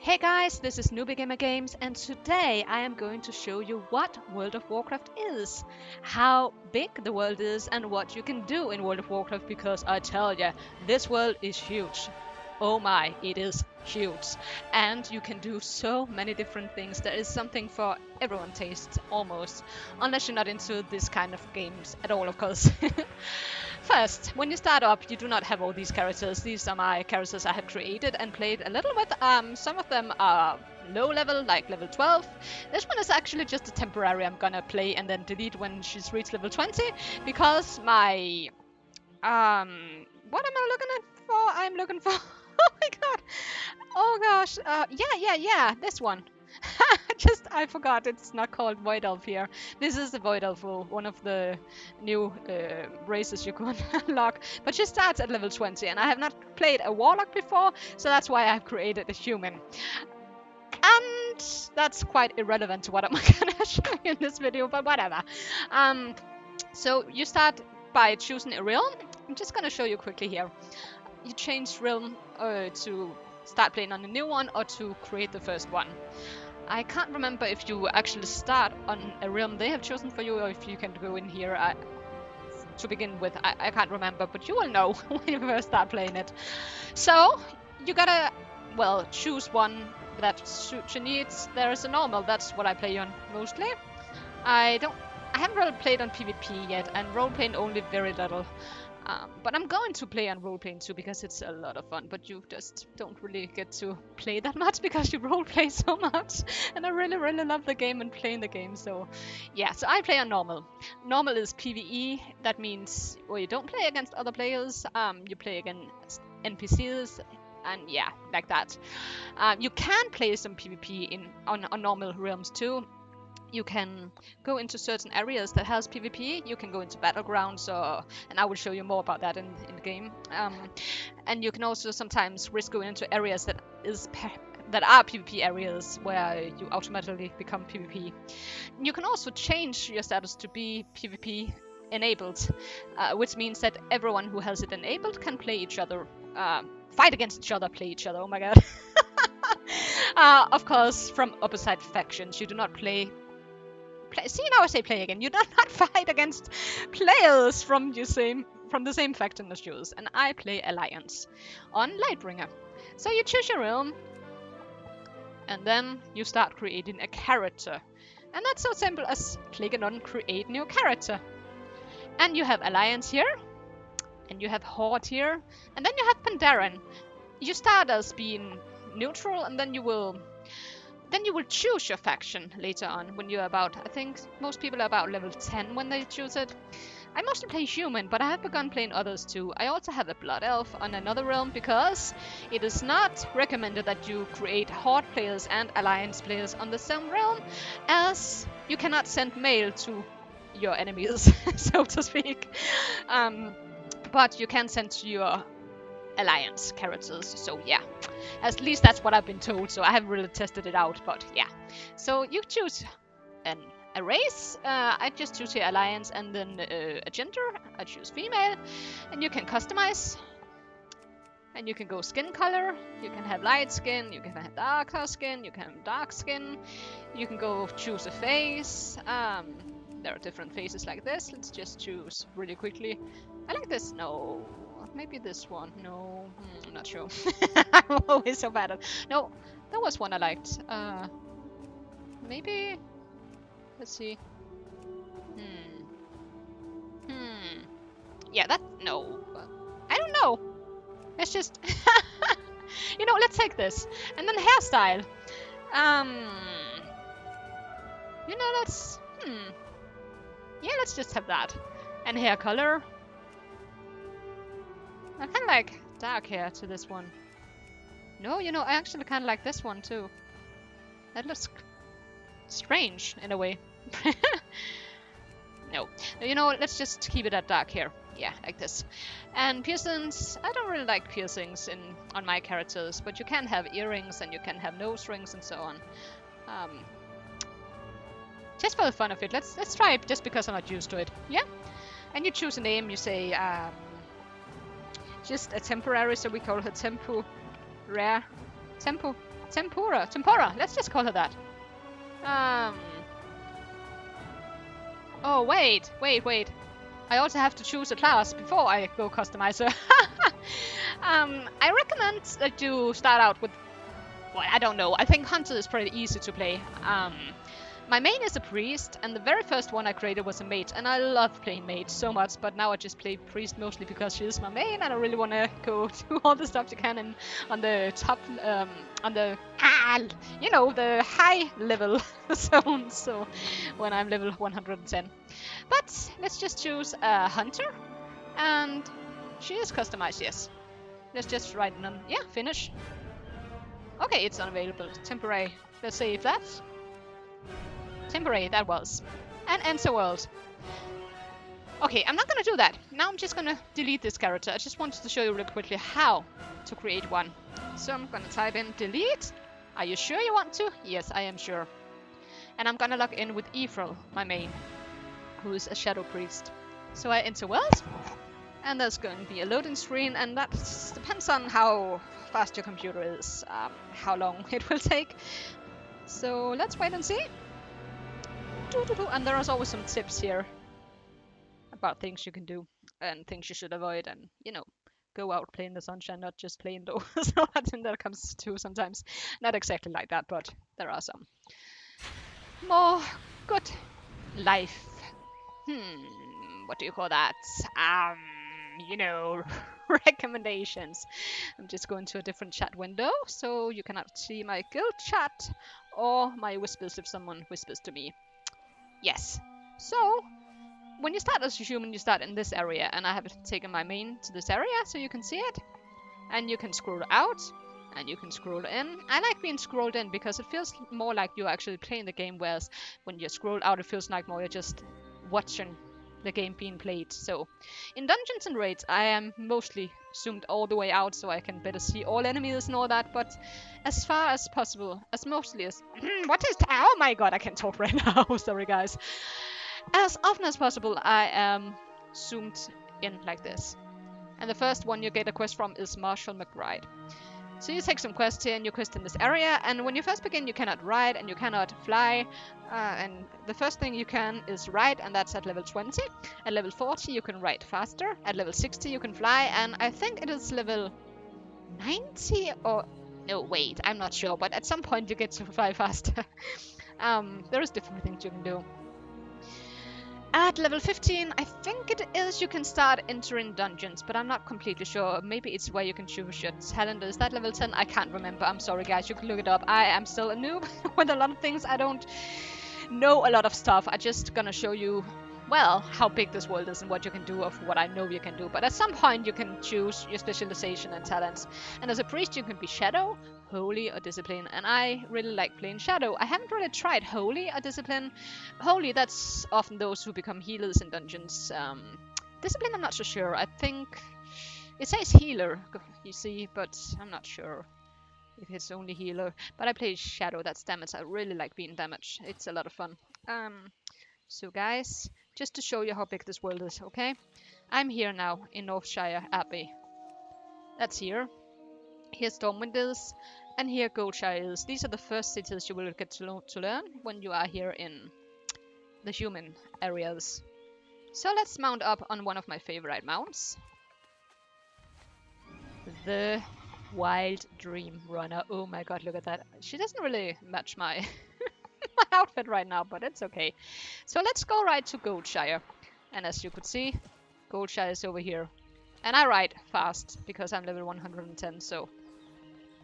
Hey guys, this is NoobyGamerGames, and today I am going to show you what World of Warcraft is, how big the world is, and what you can do in World of Warcraft, because I tell ya, this world is huge. Oh my, it is huge. And you can do so many different things. There is something for everyone's taste, almost. Unless you're not into this kind of games at all, of course. First, when you start up, you do not have all these characters. These are my characters I have created and played a little with. Some of them are low level, like level 12. This one is actually just a temporary I'm gonna play and then delete when she's reached level 20, because my... what am I looking at for? I'm looking for... oh my god! Oh gosh, yeah, this one. I forgot it's not called Void Elf here. This is the Void Elf, one of the new races you can unlock. But she starts at level 20, and I have not played a Warlock before, so that's why I've created a human. And that's quite irrelevant to what I'm gonna show you in this video, but whatever. So you start by choosing a realm. I'm just gonna show you quickly here. You change realm to start playing on a new one or to create the first one. I can't remember if you actually start on a realm they have chosen for you, or if you can go in here to begin with. I can't remember, but you will know when you first start playing it. So you gotta, well, choose one that suits your needs. There is a normal, that's what I play on mostly. I haven't really played on PvP yet, and role-playing only very little. But I'm going to play on role-playing too, because it's a lot of fun, but you just don't really get to play that much because you role-play so much. And I really, really love the game and playing the game, so yeah. So I play on normal. Normal is PvE. That means, well, you don't play against other players, you play against NPCs, and yeah, like that. You can play some PvP on normal realms too. You can go into certain areas that has PvP. You can go into battlegrounds, and I will show you more about that in the game. And you can also sometimes risk going into areas that are PvP areas where you automatically become PvP. You can also change your status to be PvP enabled, which means that everyone who has it enabled can play each other, fight against each other, play each other. Oh my god. Of course, from opposite factions. You do not play. See, now I say play again. You do not fight against players from the same faction as yours. And I play Alliance on Lightbringer. So you choose your realm, and then you start creating a character. And that's so simple as clicking on Create New Character. And you have Alliance here, and you have Horde here, and then you have Pandaren. You start as being neutral, and then you will choose your faction later on when you're about, I think most people are about level 10 when they choose it. I mostly play human, but I have begun playing others too. I also have a blood elf on another realm, because it is not recommended that you create horde players and alliance players on the same realm, as you cannot send mail to your enemies, so to speak. But you can send to your alliance characters, so yeah, at least that's what I've been told. So I haven't really tested it out, but yeah. So you choose a race. I just choose here alliance, and then a gender. I choose female, and you can customize, and you can go skin color. You can have light skin, you can have darker skin, you can have dark skin, you can go choose a face. There are different faces like this. Let's just choose really quickly. I like this. No, maybe this one. No, I'm not sure. I'm always so bad at... No, there was one I liked. Maybe... Let's see. Yeah, that... No. I don't know. Let's just... you know, let's take this. And then hairstyle. You know, let's... Yeah, let's just have that. And hair color. I kind of like dark hair to this one. No, you know, I actually kind of like this one too. That looks strange in a way. No, you know, let's just keep it at dark hair. Yeah, like this. And piercings, I don't really like piercings on my characters, but you can have earrings and you can have nose rings and so on. Just for the fun of it, let's try it, just because I'm not used to it. Yeah, and you choose a name. You say just a temporary, so we call her Tempo Rare. Tempo Tempura. Tempura. Let's just call her that. Oh, wait. I also have to choose a class before I go customizer. I recommend that you start out with, well, I don't know. I think Hunter is pretty easy to play. My main is a priest, and the very first one I created was a mage, and I love playing mage so much, but now I just play priest mostly because she is my main, and I really want to go do all the stuff you can in, on the top, on the, you know, the high level zone, so when I'm level 110. But let's just choose a hunter, and she is customized, yes. Let's just write on, yeah, finish. Okay, it's unavailable. Temporary. Let's save that. Temporary, that was. And enter world. Okay, I'm not gonna do that. Now I'm just gonna delete this character. I just wanted to show you real quickly how to create one. So I'm gonna type in delete. Are you sure you want to? Yes, I am sure. And I'm gonna log in with Ephraim, my main, who is a shadow priest. So I enter world. And there's going to be a loading screen, and that depends on how fast your computer is, how long it will take. So let's wait and see. And there is always some tips here about things you can do and things you should avoid, and you know, go out, play in the sunshine, not just play indoors. So I think that comes to sometimes, not exactly like that, but there are some more good life. What do you call that? You know, recommendations. I'm just going to a different chat window, so you cannot see my guild chat or my whispers if someone whispers to me. Yes. So, when you start as a human, you start in this area, and I have taken my main to this area, so you can see it. And you can scroll out, and you can scroll in. I like being scrolled in because it feels more like you're actually playing the game, whereas when you scroll out, it feels like more you're just watching the game being played. So, in dungeons and raids, I am mostly zoomed all the way out so I can better see all enemies and all that, but as far as possible, as mostly as... what is... oh my god, I can't talk right now, sorry guys. As often as possible, I am zoomed in like this. And the first one you get a quest from is Marshall McBride. So you take some quests here, and you quest in this area, and when you first begin you cannot ride and you cannot fly, and the first thing you can is ride, and that's at level 20. At level 40 you can ride faster, at level 60 you can fly, and I think it is level 90 or... no, wait, I'm not sure, but at some point you get to fly faster. There is different things you can do. At level 15, I think it is, you can start entering dungeons, but I'm not completely sure. Maybe it's where you can choose your talent. Is that level 10? I can't remember. I'm sorry, guys. You can look it up. I am still a noob with a lot of things. I don't know a lot of stuff. I'm just gonna show you, well, how big this world is and what you can do of what I know you can do. But at some point, you can choose your specialization and talents. And as a priest, you can be Shadow, Holy, or Discipline. And I really like playing Shadow. I haven't really tried Holy or Discipline. Holy, that's often those who become healers in dungeons. Discipline, I'm not so sure. I think it says healer, you see, but I'm not sure if it's only healer. But I play Shadow, that's damage. I really like being damage. It's a lot of fun. So guys, just to show you how big this world is, okay? I'm here now in Northshire Abbey. That's here. Here Stormwind is, and here Goldshire is. These are the first cities you will get to learn when you are here in the human areas. So let's mount up on one of my favorite mounts. The Wild Dream Runner. Oh my god, look at that. She doesn't really match my, my outfit right now, but it's okay. So let's go right to Goldshire. And as you could see, Goldshire is over here. And I ride fast because I'm level 110, so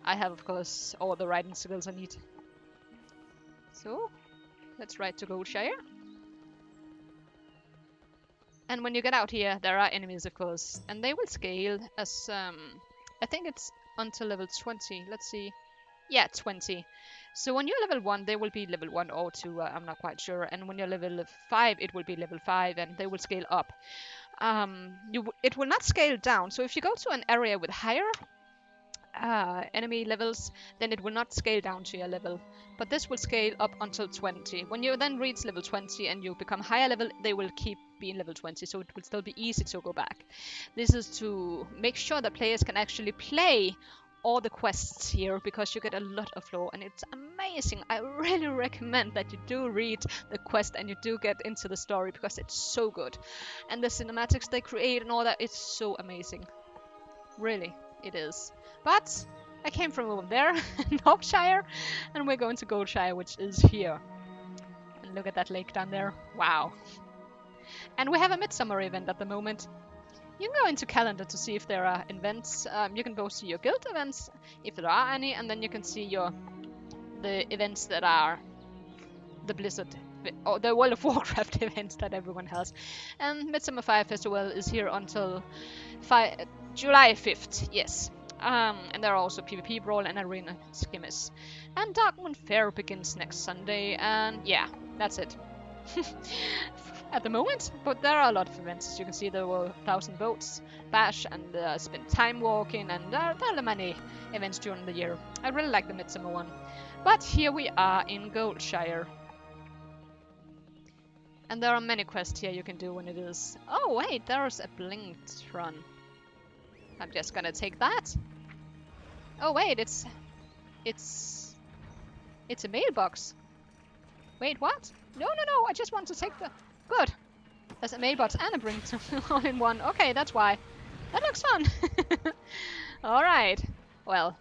I have, of course, all the riding skills I need. So, let's ride to Goldshire. And when you get out here, there are enemies, of course, and they will scale as, I think it's until level 20. Let's see. Yeah, 20. So when you're level 1, they will be level 1 or 2, I'm not quite sure. And when you're level 5, it will be level 5, and they will scale up. It will not scale down. So if you go to an area with higher enemy levels, then it will not scale down to your level. But this will scale up until 20. When you then reach level 20 and you become higher level, they will keep being level 20. So it will still be easy to go back. This is to make sure that players can actually play all the quests here because you get a lot of lore and it's amazing. I really recommend that you do read the quest and you do get into the story because it's so good. And the cinematics they create and all that, it's so amazing. Really, it is. But I came from over there, Northshire, and we're going to Goldshire, which is here. And look at that lake down there. Wow. And we have a midsummer event at the moment. You can go into calendar to see if there are events. You can both see your guild events, if there are any, and then you can see the events that are the Blizzard or the World of Warcraft events that everyone has. And Midsummer Fire Festival is here until July 5th, yes. And there are also PvP Brawl and Arena Skirmish. And Darkmoon Fair begins next Sunday, and yeah, that's it. At the moment, but there are a lot of events. As you can see, there were 1,000 Votes Bash, and Spend Time Walking, and there are many events during the year. I really like the Midsummer one. But here we are in Goldshire. And there are many quests here you can do when it is. Oh wait, there's a blinked run. I'm just gonna take that. Oh wait, it's a mailbox. Wait, what? No, I just want to take the... Good. There's a mailbox and a blinked all in one. Okay, that's why. That looks fun. Alright. Well.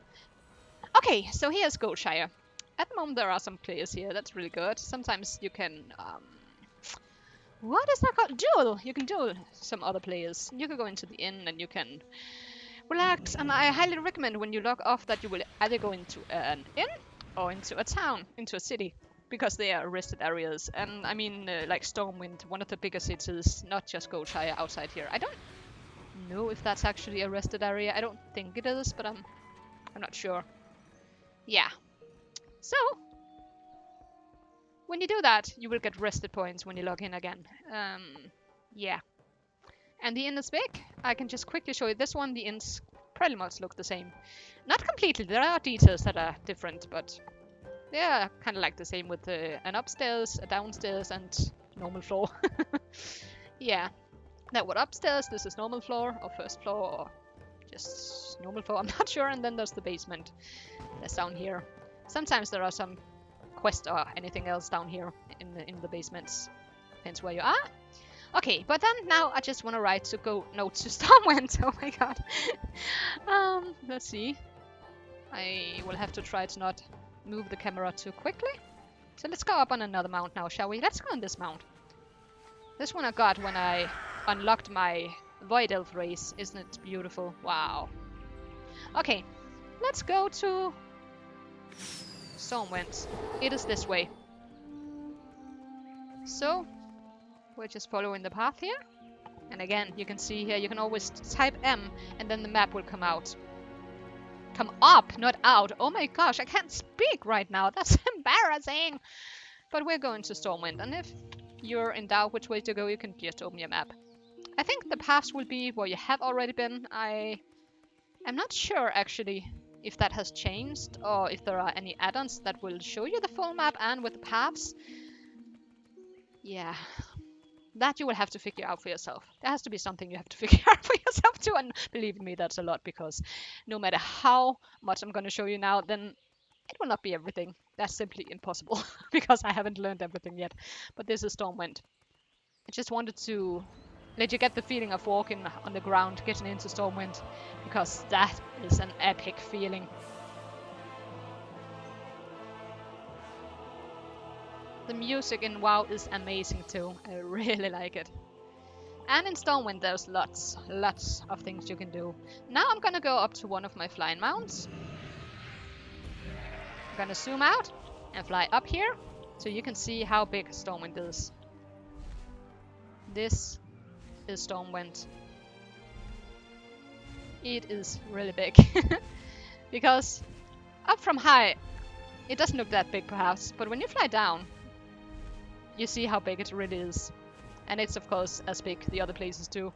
Okay, so here's Goldshire. At the moment there are some players here. That's really good. Sometimes you can... what is that called? Duel! You can duel some other players. You can go into the inn and you can relax. And I highly recommend when you log off that you will either go into an inn or into a town, into a city. Because they are rested areas. And I mean, like Stormwind, one of the bigger cities, not just Goldshire outside here. I don't know if that's actually a rested area. I don't think it is, but I'm not sure. Yeah. So, when you do that, you will get rested points when you log in again. Yeah. And the inn is big. I can just quickly show you this one. The inns pretty much look the same. Not completely. There are details that are different, but yeah, kind of like the same with an upstairs, a downstairs, and normal floor. Yeah. That one upstairs, this is normal floor, or first floor, or just normal floor, I'm not sure. And then there's the basement. That's down here. Sometimes there are some quests or anything else down here in the basements. Depends where you are. Okay, but then now I just want to ride to Stormwind. Oh my god. Let's see. I will have to try to not move the camera too quickly. So let's go up on another mount now, shall we? Let's go on this mount. This one I got when I unlocked my Void Elf race. Isn't it beautiful? Wow. Okay, let's go to Stormwind. It is this way. So, we're just following the path here. And again, you can see here, you can always type M and then the map will come out. Come up, not out. Oh my gosh, I can't speak right now. That's embarrassing. But we're going to Stormwind, and if you're in doubt which way to go, you can just open your map. I think the paths will be where you have already been. I'm not sure actually if that has changed or if there are any add-ons that will show you the full map and with the paths. Yeah. That you will have to figure out for yourself. There has to be something you have to figure out for yourself too, and believe me, that's a lot, because no matter how much I'm going to show you now, then it will not be everything. That's simply impossible, because I haven't learned everything yet. But this is Stormwind. I just wanted to let you get the feeling of walking on the ground, getting into Stormwind, because that is an epic feeling. The music in WoW is amazing too. I really like it. And in Stormwind there's lots of things you can do. Now I'm gonna go up to one of my flying mounts. I'm gonna zoom out and fly up here so you can see how big Stormwind is. This is Stormwind. It is really big. Because up from high, it doesn't look that big perhaps, but when you fly down, you see how big it really is. And it's of course as big the other places too.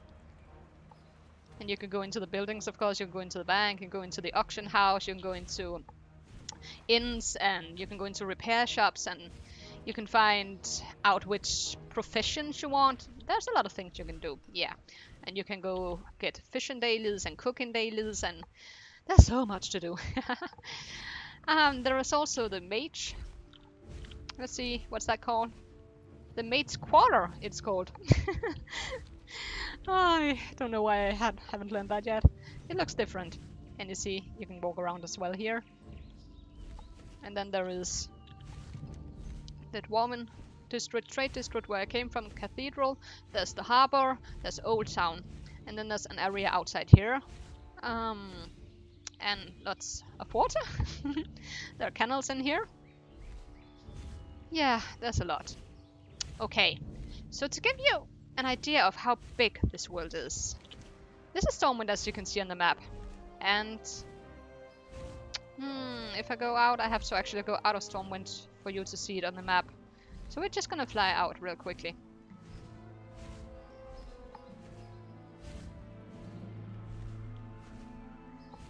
And you can go into the buildings, of course, you can go into the bank, you can go into the auction house, you can go into inns, and you can go into repair shops, and you can find out which professions you want. There's a lot of things you can do, yeah. And you can go get fishing dailies and cooking dailies, and There's so much to do. There is also the mage. Let's see, what's that called? The mate's quarter, it's called. I don't know why I haven't learned that yet. It looks different. And you see, you can walk around as well here. And then there is that woman district, trade district where I came from, cathedral. There's the harbor, there's Old Town. And then there's an area outside here. And lots of water. There are canals in here. Yeah, there's a lot. Okay, so to give you an idea of how big this world is, this is Stormwind as you can see on the map. And if I go out, I have to actually go out of Stormwind for you to see it on the map. So we're just gonna fly out real quickly.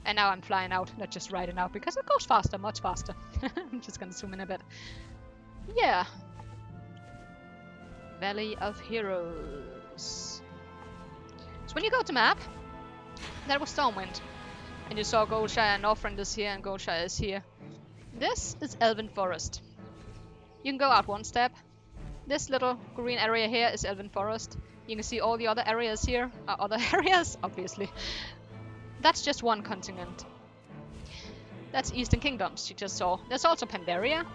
And now I'm flying out, not just riding out, because it goes faster, much faster. I'm just gonna zoom in a bit. Yeah. Valley of Heroes. So when you go to map, that was Stormwind. And you saw Goldshire and Northrend is here and Goldshire is here. This is Elven Forest. You can go out one step. This little green area here is Elven Forest. You can see all the other areas here are other areas, obviously. That's just one continent. That's Eastern Kingdoms you just saw. There's also Pandaria.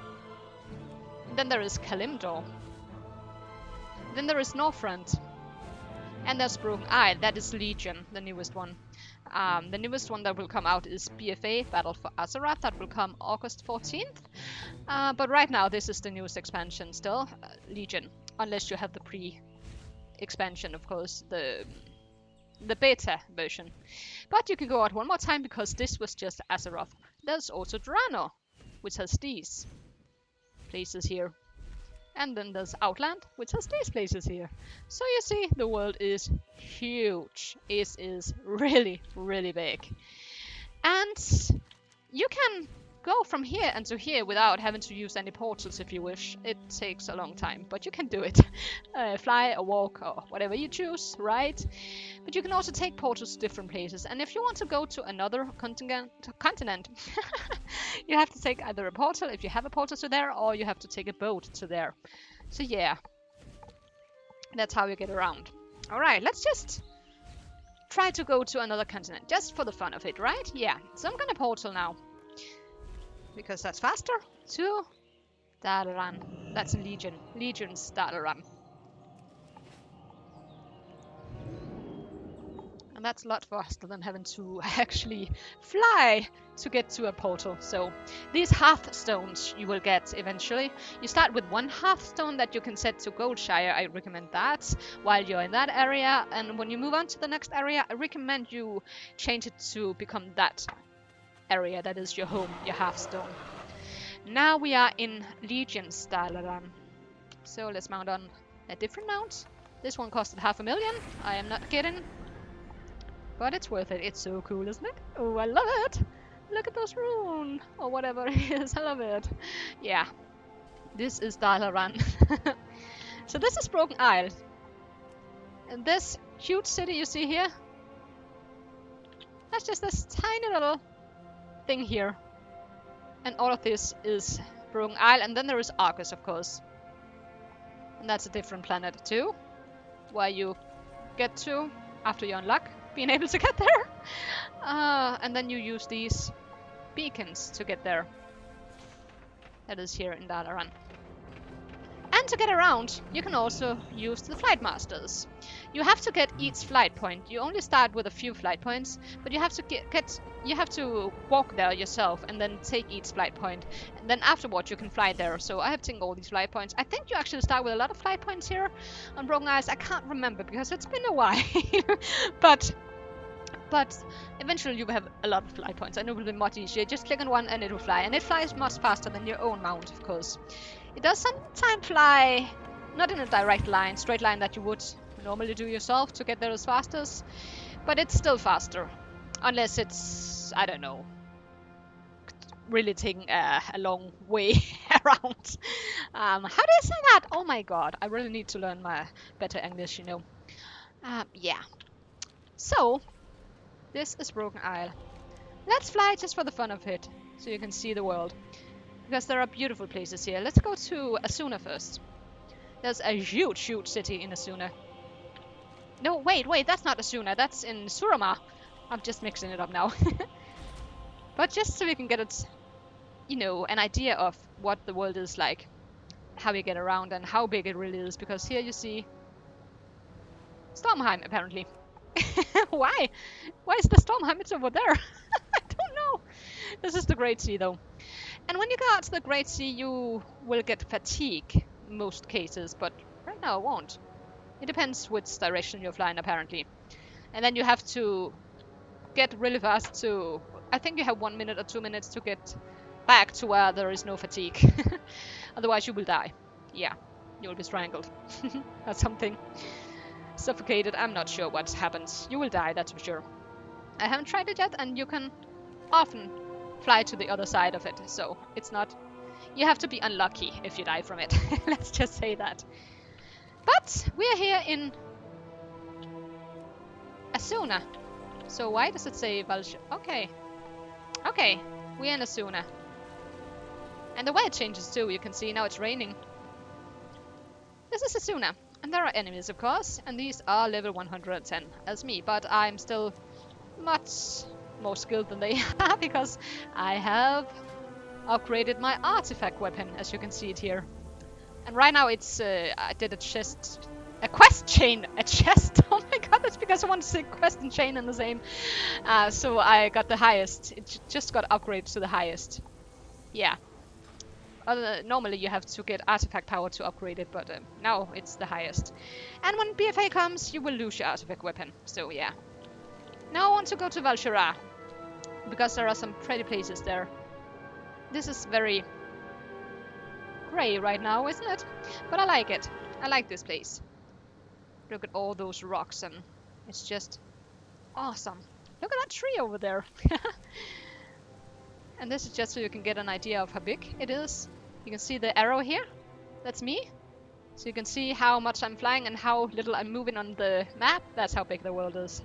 Then there is Kalimdor. Then there is Northrend. And there's Broken Isle. That is Legion, the newest one. The newest one that will come out is BFA, Battle for Azeroth. That will come August 14th. But right now, this is the newest expansion still, Legion. Unless you have the pre-expansion, of course, the beta version. But you can go out one more time because this was just Azeroth. There's also Drano, which has these places here. And then there's Outland, which has these places here. So you see, the world is huge. It is really, really big. And you can go from here and to here without having to use any portals if you wish. It takes a long time, but you can do it. Fly or walk or whatever you choose, right? But you can also take portals to different places. And if you want to go to another continent, you have to take either a portal if you have a portal to there, or you have to take a boat to there. So yeah, that's how you get around. Alright, let's just try to go to another continent, just for the fun of it, right? Yeah, so I'm gonna portal now. Because that's faster to Dalaran. That's in Legion. Legion's Dalaran. And that's a lot faster than having to actually fly to get to a portal. So these hearthstones you will get eventually. You start with one hearthstone that you can set to Goldshire. I recommend that while you're in that area. And when you move on to the next area, I recommend you change it to become that area that is your home, your hearthstone. Now we are in Legion's Dalaran. So let's mount on a different mount. This one costed 500,000. I am not kidding. But it's worth it. It's so cool, isn't it? Oh, I love it. Look at those runes. Or whatever it is. I love it. Yeah. This is Dalaran. So this is Broken Isle. And this huge city you see here, that's just this tiny little thing here. And all of this is Broken Isle. And then there is Argus, of course. And that's a different planet too. Where you get to after you unlock being able to get there. And then you use these beacons to get there. That is here in Dalaran. And to get around, you can also use the flight masters. You have to get each flight point. You only start with a few flight points, but you have to walk there yourself and then take each flight point. And then afterwards you can fly there. So I have taken all these flight points. I think you actually start with a lot of flight points here on Broken Isles. I can't remember because it's been a while. But eventually you will have a lot of flight points and it will be much easier. Just click on one and it will fly. And it flies much faster than your own mount, of course. It does sometimes fly, not in a direct line, straight line that you would normally do yourself to get there as fast as, but it's still faster. Unless it's, I don't know, really taking a long way around. How do you say that? Oh my god, I really need to learn my better English, you know. Yeah. So, this is Broken Isle. Let's fly just for the fun of it, so you can see the world. Because there are beautiful places here. Let's go to Asuna first. There's a huge, huge city in Asuna. No, wait, that's not Asuna. That's in Surama. I'm just mixing it up now. But just so we can get it, you know, an idea of what the world is like, how you get around, and how big it really is. Because here you see Stormheim, apparently. Why? Why is the Stormheim? It's over there. I don't know. This is the Great Sea, though. And when you go out to the Great Sea, you will get fatigue in most cases, but right now it won't. It depends which direction you're flying, apparently. And then you have to get really fast to... I think you have 1 minute or 2 minutes to get back to where there is no fatigue. Otherwise you will die. Yeah, you'll be strangled. Or something. Suffocated, I'm not sure what happens. You will die, that's for sure. I haven't tried it yet, and you can often fly to the other side of it, so it's not... You have to be unlucky if you die from it. Let's just say that. But we're here in Asuna. So why does it say Valsh? Okay. Okay, we're in Asuna. And the weather changes too, you can see now it's raining. This is Asuna. And there are enemies, of course, and these are level 110 as me, but I'm still much more skilled than they are because I have upgraded my artifact weapon, as you can see it here. And right now it's, I did a quest chain, a chest. Oh my god, that's because I want to say quest and chain in the same. So I got the highest. It just got upgraded to the highest. Yeah. Normally you have to get artifact power to upgrade it, but now it's the highest. And when BFA comes, you will lose your artifact weapon. So yeah. Now I want to go to Valshara, because there are some pretty places there. This is very grey right now, isn't it? But I like it. I like this place. Look at all those rocks, and it's just awesome. Look at that tree over there. And this is just so you can get an idea of how big it is. You can see the arrow here. That's me. So you can see how much I'm flying and how little I'm moving on the map. That's how big the world is.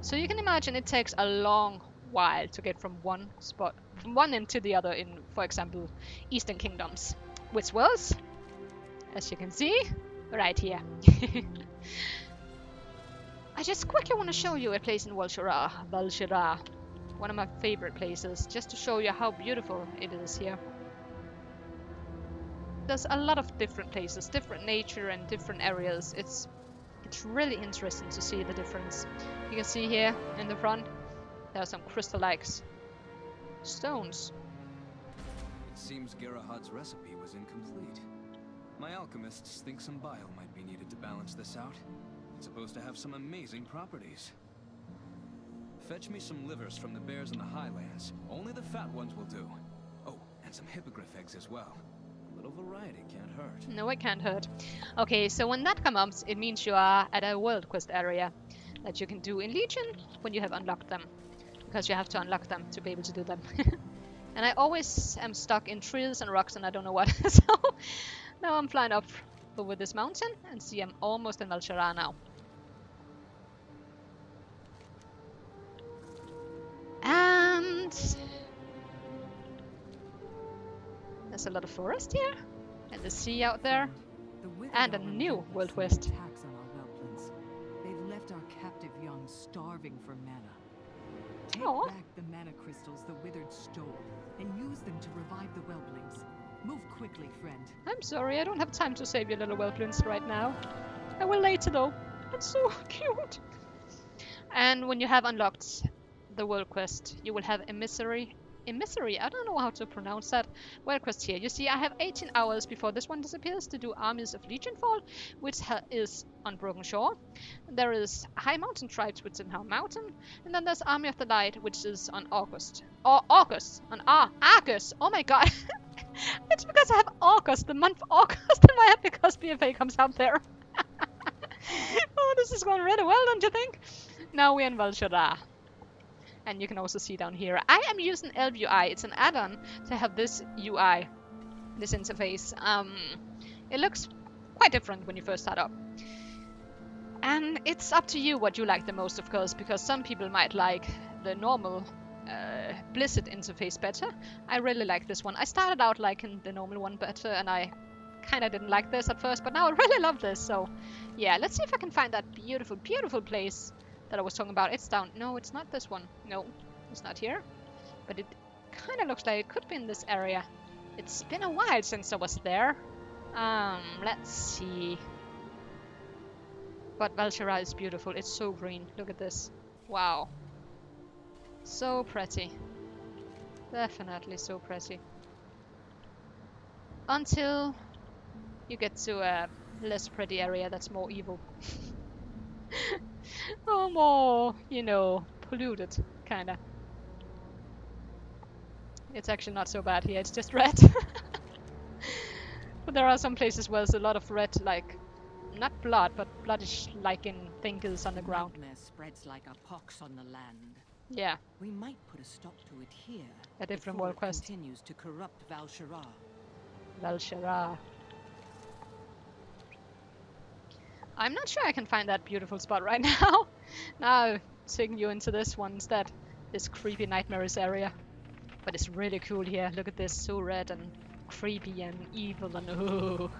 So you can imagine it takes a long while to get from one end to the other in, for example, Eastern Kingdoms. Which was, as you can see, right here. I just quickly want to show you a place in Valshara. One of my favorite places, just to show you how beautiful it is here. There's a lot of different places, different nature and different areas. It's really interesting to see the difference. You can see here in the front, there are some crystal-like stones. It seems Gerahad's recipe was incomplete. My alchemists think some bile might be needed to balance this out. It's supposed to have some amazing properties. Fetch me some livers from the bears in the highlands. Only the fat ones will do. Oh, and some hippogriff eggs as well. A little variety can't hurt. No, it can't hurt. Okay, so when that comes, it means you are at a world quest area that you can do in Legion when you have unlocked them. Because you have to unlock them to be able to do them. And I always am stuck in trees and rocks and I don't know what. So now I'm flying up over this mountain and see I'm almost in Valshara now. And there's a lot of forest here, and the sea out there, and a new world quest. Attacks on our whelplings. They've left our captive young starving for mana. Take back the mana crystals the Withered stole, and use them to revive the whelplings. Move quickly, friend. I'm sorry, I don't have time to save your little whelplings right now. I will later though. It's so cute. And when you have unlocked the world quest, you will have emissary, I don't know how to pronounce that, world quest here. You see, I have 18 hours before this one disappears to do Armies of Legionfall, which is on Broken Shore. There is High Mountain Tribes, which is in High Mountain, and then there's Army of the Light, which is on August. Or August, on Argus. Oh my god. It's because I have August, the month August in my head, because BFA comes out there. Oh, this is going really well, don't you think? Now we're in Valshara. And you can also see down here, I am using Elf UI. It's an add-on to have this UI, this interface. It looks quite different when you first start up. And it's up to you what you like the most, of course, because some people might like the normal Blizzard interface better. I really like this one. I started out liking the normal one better, and I kind of didn't like this at first, but now I really love this. So yeah, let's see if I can find that beautiful, beautiful place that I was talking about. It's down. No, it's not this one. No, it's not here. But it kind of looks like it could be in this area. It's been a while since I was there. Let's see. But Val'sharah is beautiful. It's so green. Look at this. Wow. So pretty. Definitely so pretty. Until you get to a less pretty area that's more evil. Or more, you know, polluted, kinda. It's actually not so bad here, it's just red. But there are some places where there's a lot of red, like, not blood, but bloodish, like in fingers on the ground. Nightmare spreads like a pox on the land. Yeah. We might put a stop to it here. A different before world it quest. continues to corrupt Val'sharah. Val'sharah. I'm not sure I can find that beautiful spot right now. Now I'm taking you into this one instead. This creepy nightmares area. But it's really cool here. Look at this, so red and creepy and evil and oh.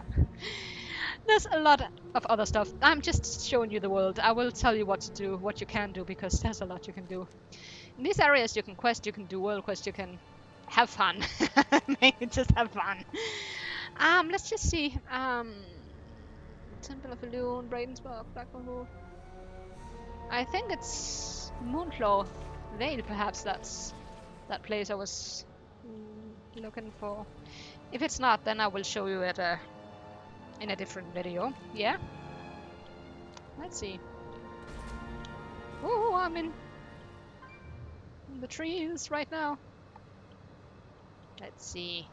There's a lot of other stuff. I'm just showing you the world. I will tell you what to do, what you can do, because there's a lot you can do. In these areas you can quest, you can do world quest, you can have fun. Maybe just have fun. Let's just see. Temple of Elune, Bravensburg, Blackmoor. I think it's Moonclaw Vale, perhaps that's that place I was looking for. If it's not, then I will show you it in a different video. Yeah? Let's see. Oh, I'm in the trees right now. Let's see.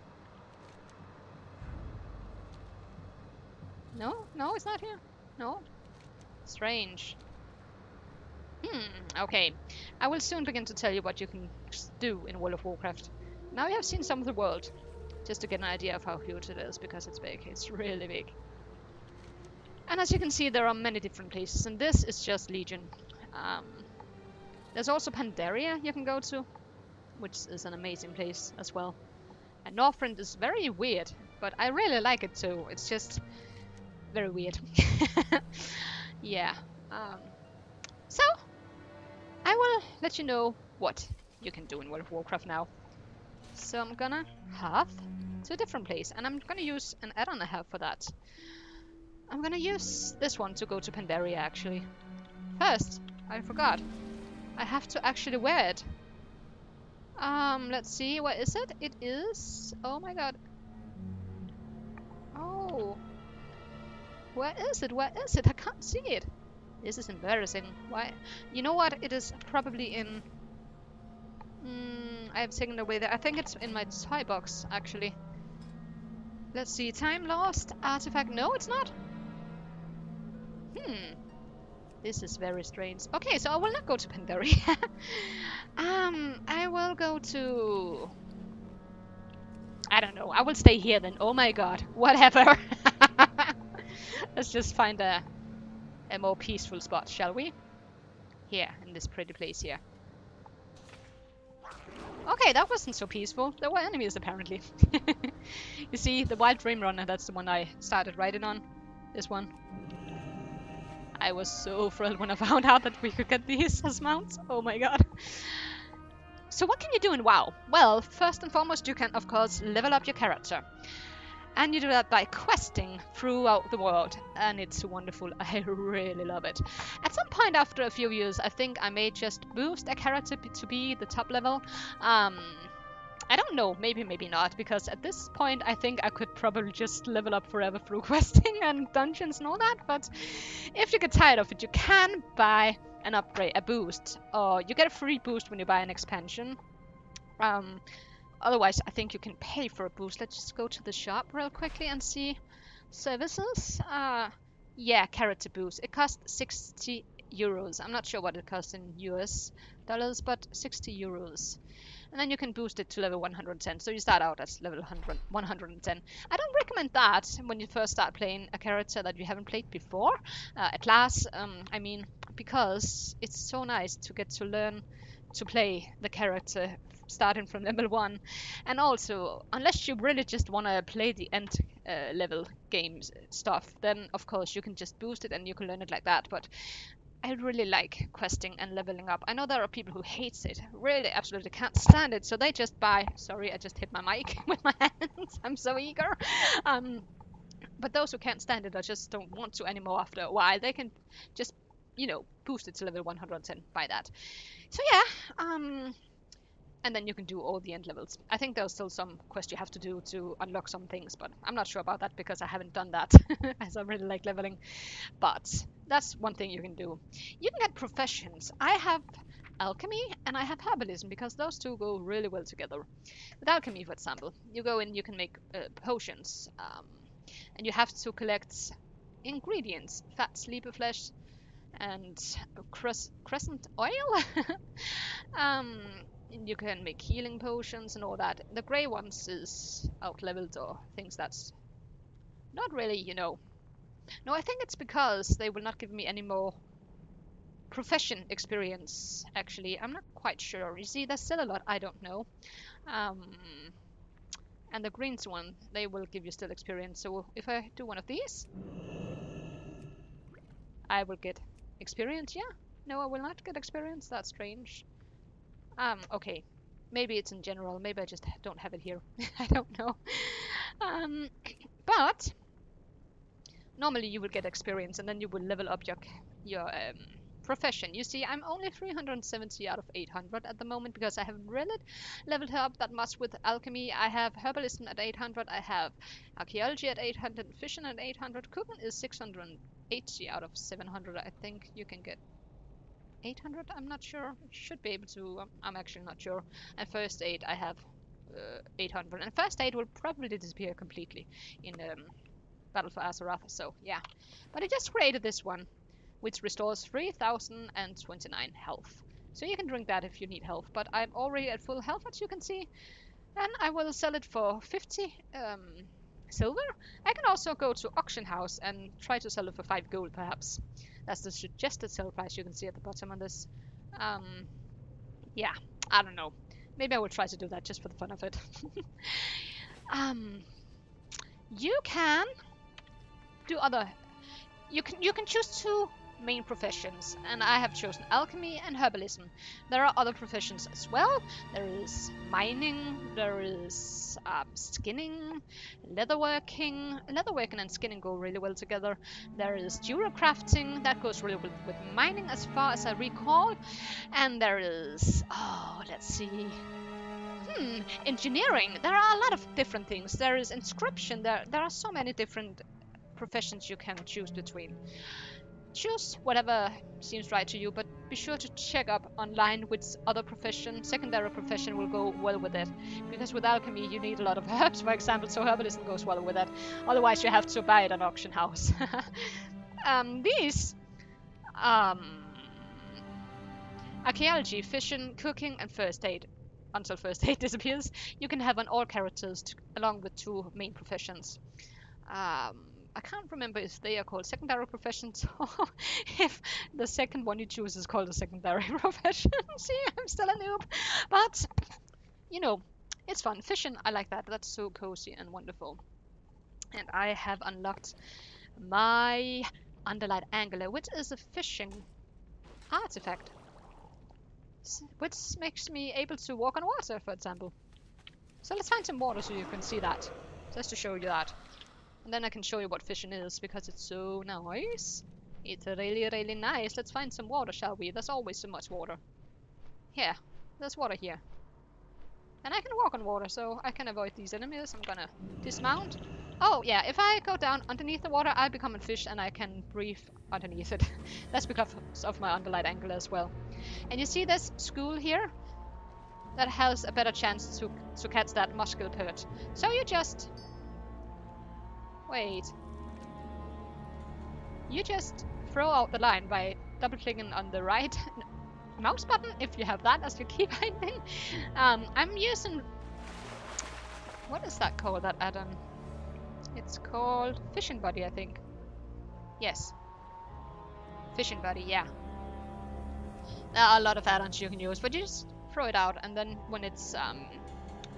No, it's not here. No. Strange. Okay. I will soon begin to tell you what you can do in World of Warcraft. Now you have seen some of the world, just to get an idea of how huge it is, because it's big. It's really big. And as you can see, there are many different places, and this is just Legion. There's also Pandaria you can go to, which is an amazing place as well. And Northrend is very weird, but I really like it too. It's just very weird. Yeah. So, I will let you know what you can do in World of Warcraft now. So I'm gonna head to a different place, and I'm gonna use an add-on I have for that. I'm gonna use this one to go to Pandaria, actually. First, I forgot. I have to actually wear it. Let's see, where is it? It is... oh my god. Oh. Where is it? Where is it? I can't see it. This is embarrassing. Why? You know what? It is probably in... I have taken it away there. I think it's in my toy box, actually. Let's see. Time lost. Artifact. No, it's not. This is very strange. Okay, so I will not go to Pandaria. I will go to... I don't know. I will stay here then. Oh my god. Whatever. Let's just find a more peaceful spot, shall we? Here, in this pretty place here. Okay, that wasn't so peaceful. There were enemies, apparently. You see, the Wild Dream Runner, that's the one I started riding on. This one. I was so thrilled when I found out that we could get these as mounts. Oh my god. So what can you do in WoW? Well, first and foremost, you can, of course, level up your character. And you do that by questing throughout the world. And it's wonderful. I really love it. At some point after a few years, I think I may just boost a character to be the top level. I don't know. Maybe, maybe not. Because at this point, I think I could probably just level up forever through questing and dungeons and all that. But if you get tired of it, you can buy an upgrade, a boost. Or you get a free boost when you buy an expansion. Otherwise, I think you can pay for a boost. Let's just go to the shop real quickly and see services. Yeah, character boost. It costs 60 euros. I'm not sure what it costs in US dollars, but 60 euros. And then you can boost it to level 110. So you start out as level 110. I don't recommend that when you first start playing a character that you haven't played before. A class, I mean, because it's so nice to get to learn to play the character starting from level 1. And also, unless you really just want to play the end level games stuff, then of course you can just boost it and you can learn it like that. But I really like questing and leveling up. I know there are people who hates it, really absolutely can't stand it, so they just buy. Sorry, I just hit my mic with my hands. I'm so eager. But those who can't stand it or just don't want to anymore after a while, they can just, boost it to level 110 by that. So yeah, and then you can do all the end levels. I think there's still some quests you have to do to unlock some things, but I'm not sure about that because I haven't done that, as I really like leveling. But that's one thing you can do. You can get professions. I have alchemy and I have herbalism because those two go really well together. With alchemy, for example, you go in, you can make potions, and you have to collect ingredients: fat, sleeper flesh, and crescent oil. um, and you can make healing potions and all that. The grey ones is out leveled or things that's not really, No, I think it's because they will not give me any more profession experience, actually. I'm not quite sure. You see, there's still a lot I don't know. Um, and the greens one, they will give you still experience. So if I do one of these, I will get experience, yeah? No, I will not get experience. That's strange. Okay. Maybe it's in general. Maybe I just don't have it here. I don't know. Um, but normally you will get experience and then you will level up your profession. You see, I'm only 370 out of 800 at the moment because I haven't really leveled her up that much with alchemy. I have herbalism at 800, I have archaeology at 800, fission at 800, cooking is 680 out of 700. I think you can get 800, I'm not sure. Should be able to, I'm actually not sure. And first aid I have 800, and first aid will probably disappear completely in Battle for Azeroth, so yeah. But I just created this one, which restores 3029 health. So you can drink that if you need health, but I'm already at full health, as you can see. And I will sell it for 50 silver. I can also go to auction house and try to sell it for 5 gold, perhaps. That's the suggested sell price you can see at the bottom on this. Yeah, I don't know. Maybe I will try to do that just for the fun of it. You can do other. You can choose 2 main professions, and I have chosen alchemy and herbalism. There are other professions as well. There is mining, there is skinning, leatherworking. Leatherworking and skinning go really well together. There is jewelry crafting, that goes really well with mining as far as I recall. And there is, let's see, engineering. There are a lot of different things. There is inscription. There are so many different professions you can choose between. Choose whatever seems right to you, but be sure to check up online which other profession, secondary profession, will go well with it. Because with alchemy you need a lot of herbs, for example, so herbalism goes well with it. Otherwise you have to buy it at an auction house. These archaeology, fishing, cooking, and first aid. Until first aid disappears, you can have on all characters along with 2 main professions. I can't remember if they are called secondary professions or if the second one you choose is called a secondary profession. See, I'm still a noob. But, it's fun. Fishing, I like that. That's so cozy and wonderful. And I have unlocked my Underlight Angler, which is a fishing artifact, which makes me able to walk on water, for example. So let's find some water so you can see that. Just to show you that. And then I can show you what fishing is, because it's so nice. It's really, really nice. Let's find some water, shall we? There's always so much water. Here. There's water here. And I can walk on water, so I can avoid these enemies. I'm gonna dismount. Oh, yeah. If I go down underneath the water, I become a fish and I can breathe underneath it. That's because of my Underlight Angler as well. And you see this school here? That has a better chance to catch that muscle perch. So you just... Wait. You just throw out the line by double-clicking on the right mouse button, if you have that as your keybind thing. I'm using... What is that called, that add-on? It's called Fishing Buddy, I think. Yes. Fishing Buddy, yeah. There are a lot of add-ons you can use, but you just throw it out, and then when it's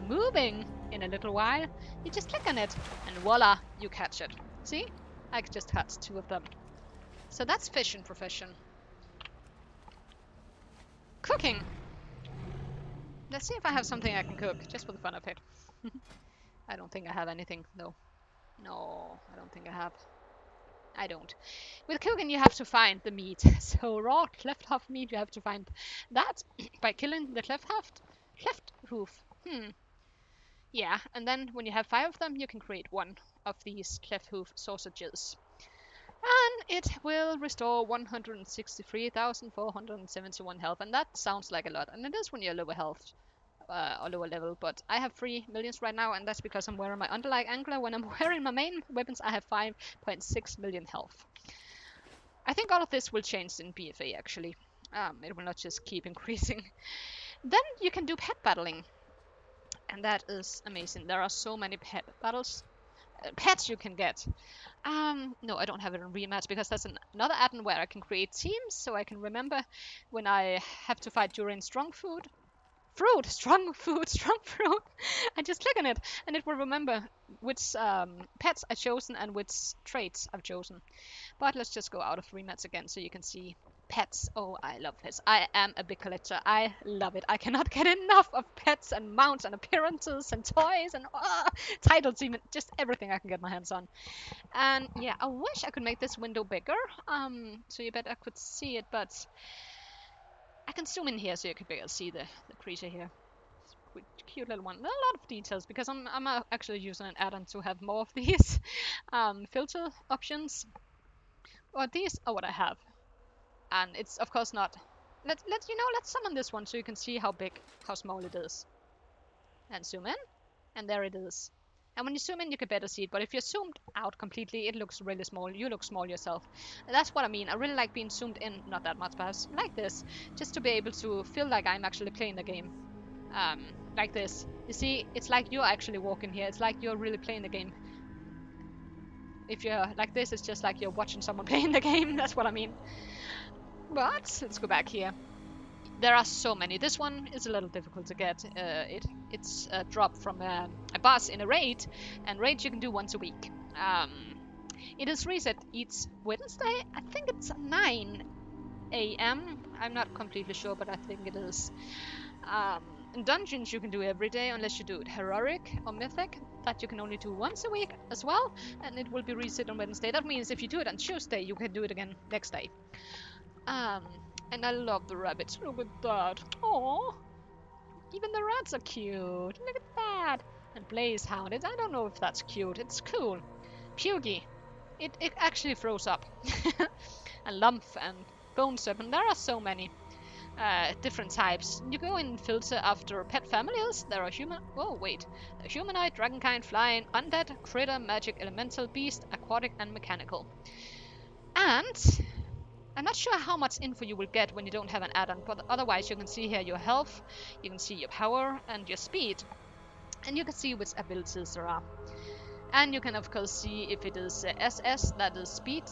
moving in a little while, you just click on it, and voila, you catch it. See? I just had 2 of them. So that's fishing profession. Cooking. Let's see if I have something I can cook, just for the fun of it. I don't think I have anything, though. No, I don't think I have. I don't. With cooking, you have to find the meat. So raw cleft hoof meat, you have to find that by killing the cleft hoof. Yeah, and then when you have 5 of them, you can create 1 of these cleft hoof sausages. And it will restore 163,471 health, and that sounds like a lot, and it is when you're lower health. Or lower level, but I have 3 millions right now, and that's because I'm wearing my underlight angler. When I'm wearing my main weapons, I have 5.6 million health. I think all of this will change in BFA, actually. It will not just keep increasing. Then you can do pet battling, and that is amazing. There are so many pet battles. Pets you can get. No, I don't have it in rematch because that's another add-on where I can create teams, so I can remember when I have to fight during strong fruit. Strong fruit. I just click on it, and it will remember which pets I've chosen and which traits I've chosen. But let's just go out of remats again so you can see pets. Oh, I love pets. I am a big collector. I love it. I cannot get enough of pets and mounts and appearances and toys and titles, even just everything I can get my hands on. And yeah, I wish I could make this window bigger, so you better could see it, but I can zoom in here so you can better see the creature here. Cute little one. A lot of details because I'm actually using an add-on to have more of these filter options. Well, these are what I have, and it's of course not. Let's summon this one so you can see how small it is. And zoom in, and there it is. And when you zoom in, you can better see it. But if you're zoomed out completely, it looks really small. You look small yourself. And that's what I mean. I really like being zoomed in, not that much, perhaps, like this, just to be able to feel like I'm actually playing the game. Like this. You see, it's like you're actually walking here. It's like you're really playing the game. If you're like this, it's just like you're watching someone playing the game. That's what I mean. But let's go back here. There are so many. This one is a little difficult to get. It's a drop from a boss in a raid, and raids you can do once a week. It is reset each Wednesday. I think it's 9 a.m. I'm not completely sure, but I think it is. In dungeons you can do every day unless you do it heroic or mythic. That you can only do once a week as well, and it will be reset on Wednesday. That means if you do it on Tuesday, you can do it again next day. And I love the rabbits. Look at that. Aww. Even the rats are cute. Look at that. And Blazehound. I don't know if that's cute. It's cool. Pugy. It actually throws up. And Lumph and Bone Serpent. There are so many different types. You go in filter after pet familiars. There are human. Oh, wait. Humanoid, dragonkind, flying, undead, critter, magic, elemental, beast, aquatic, and mechanical. And I'm not sure how much info you will get when you don't have an add-on, but otherwise you can see here your health, you can see your power and your speed, and you can see which abilities there are. And you can of course see if it is SS, that is speed,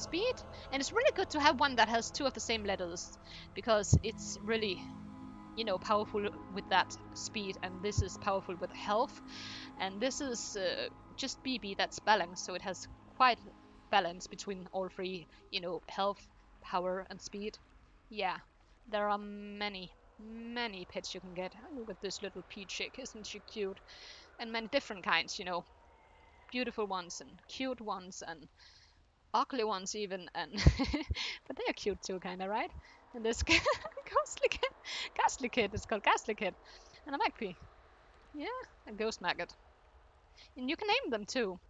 and it's really good to have one that has 2 of the same letters, because it's really, powerful with that speed, and this is powerful with health, and this is just BB, that's balance, so it has quite balance between all 3, health, power and speed. Yeah, there are many pets you can get. Look at this little peach chick, isn't she cute? And many different kinds, beautiful ones and cute ones and ugly ones even, and but they are cute too, kinda, right? And this ghastly kid, it's called ghastly kid, and a magpie. Yeah, a ghost maggot. And you can name them too.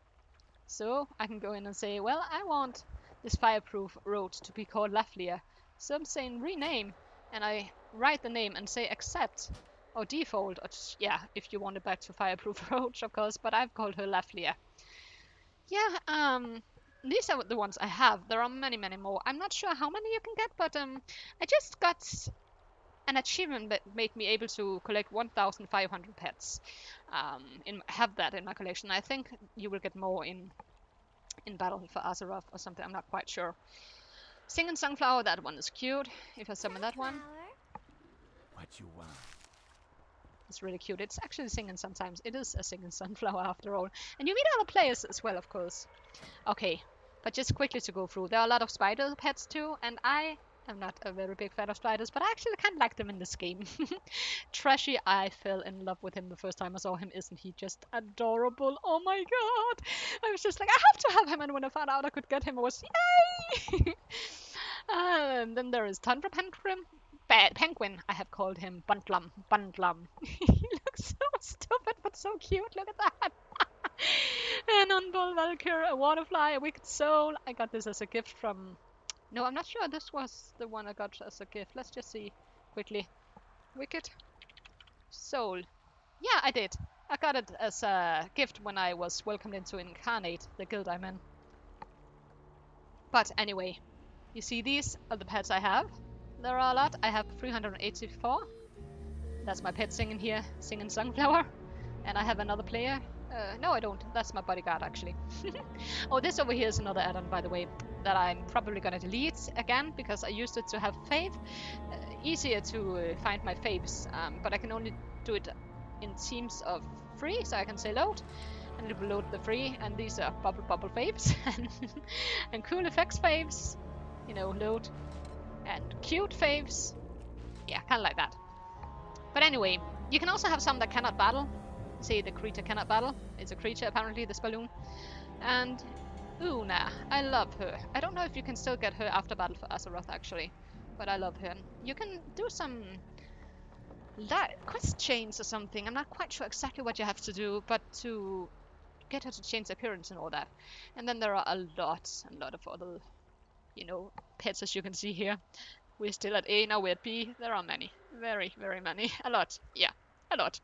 So I can go in and say, well, I want this fireproof road to be called Laflia. So I'm saying rename, and I write the name and say accept or default, or yeah, if you want it back to fireproof road, of course, but I've called her Laflia. Yeah, these are the ones I have. There are many more. I'm not sure how many you can get, but I just got an achievement that made me able to collect 1,500 pets. Have that in my collection. I think you will get more in Battle for Azeroth or something. I'm not quite sure. Singing Sunflower, that one is cute. If I summon that one. What you want? It's really cute. It's actually singing sometimes. It is a singing sunflower after all. And you meet other players as well, of course. Okay, but just quickly to go through. There are a lot of spider pets too, and I am not a very big fan of spiders, but I actually kind of like them in this game. Trashy, I fell in love with him the first time I saw him. Isn't he just adorable? Oh my god! I was just like, I have to have him, and when I found out I could get him, I was yay! And then there is Tundra Penguin. Penguin, I have called him Bundlum. Bundlum. He looks so stupid, but so cute. Look at that. And on Valkyr, a waterfly, a wicked soul. I got this as a gift from... No, I'm not sure this was the one I got as a gift. Let's just see quickly. Wicked soul. Yeah, I did. I got it as a gift when I was welcomed into Incarnate, the guild I'm in. But anyway, you see, these are the pets I have. There are a lot. I have 384. That's my pet singing here, singing Sunflower. And I have another player. No, I don't. That's my bodyguard, actually. Oh, this over here is another add-on, by the way, that I'm probably gonna delete again, because I used it to have fave. Easier to find my faves, but I can only do it in teams of 3, so I can say load, and it will load the 3, and these are bubble faves, and cool effects faves, you know, load, and cute faves. Yeah, kind of like that. But anyway, you can also have some that cannot battle. Say the creature cannot battle. It's a creature, apparently, this balloon. And Una, I love her. I don't know if you can still get her after battle for Azeroth, actually, but I love her. You can do some quest chains or something. I'm not quite sure exactly what you have to do, but to get her to change appearance and all that. And then there are a lot of other, you know, pets, as you can see here. We're still at A, now we're at B. There are many. Very, very many. A lot. Yeah, a lot.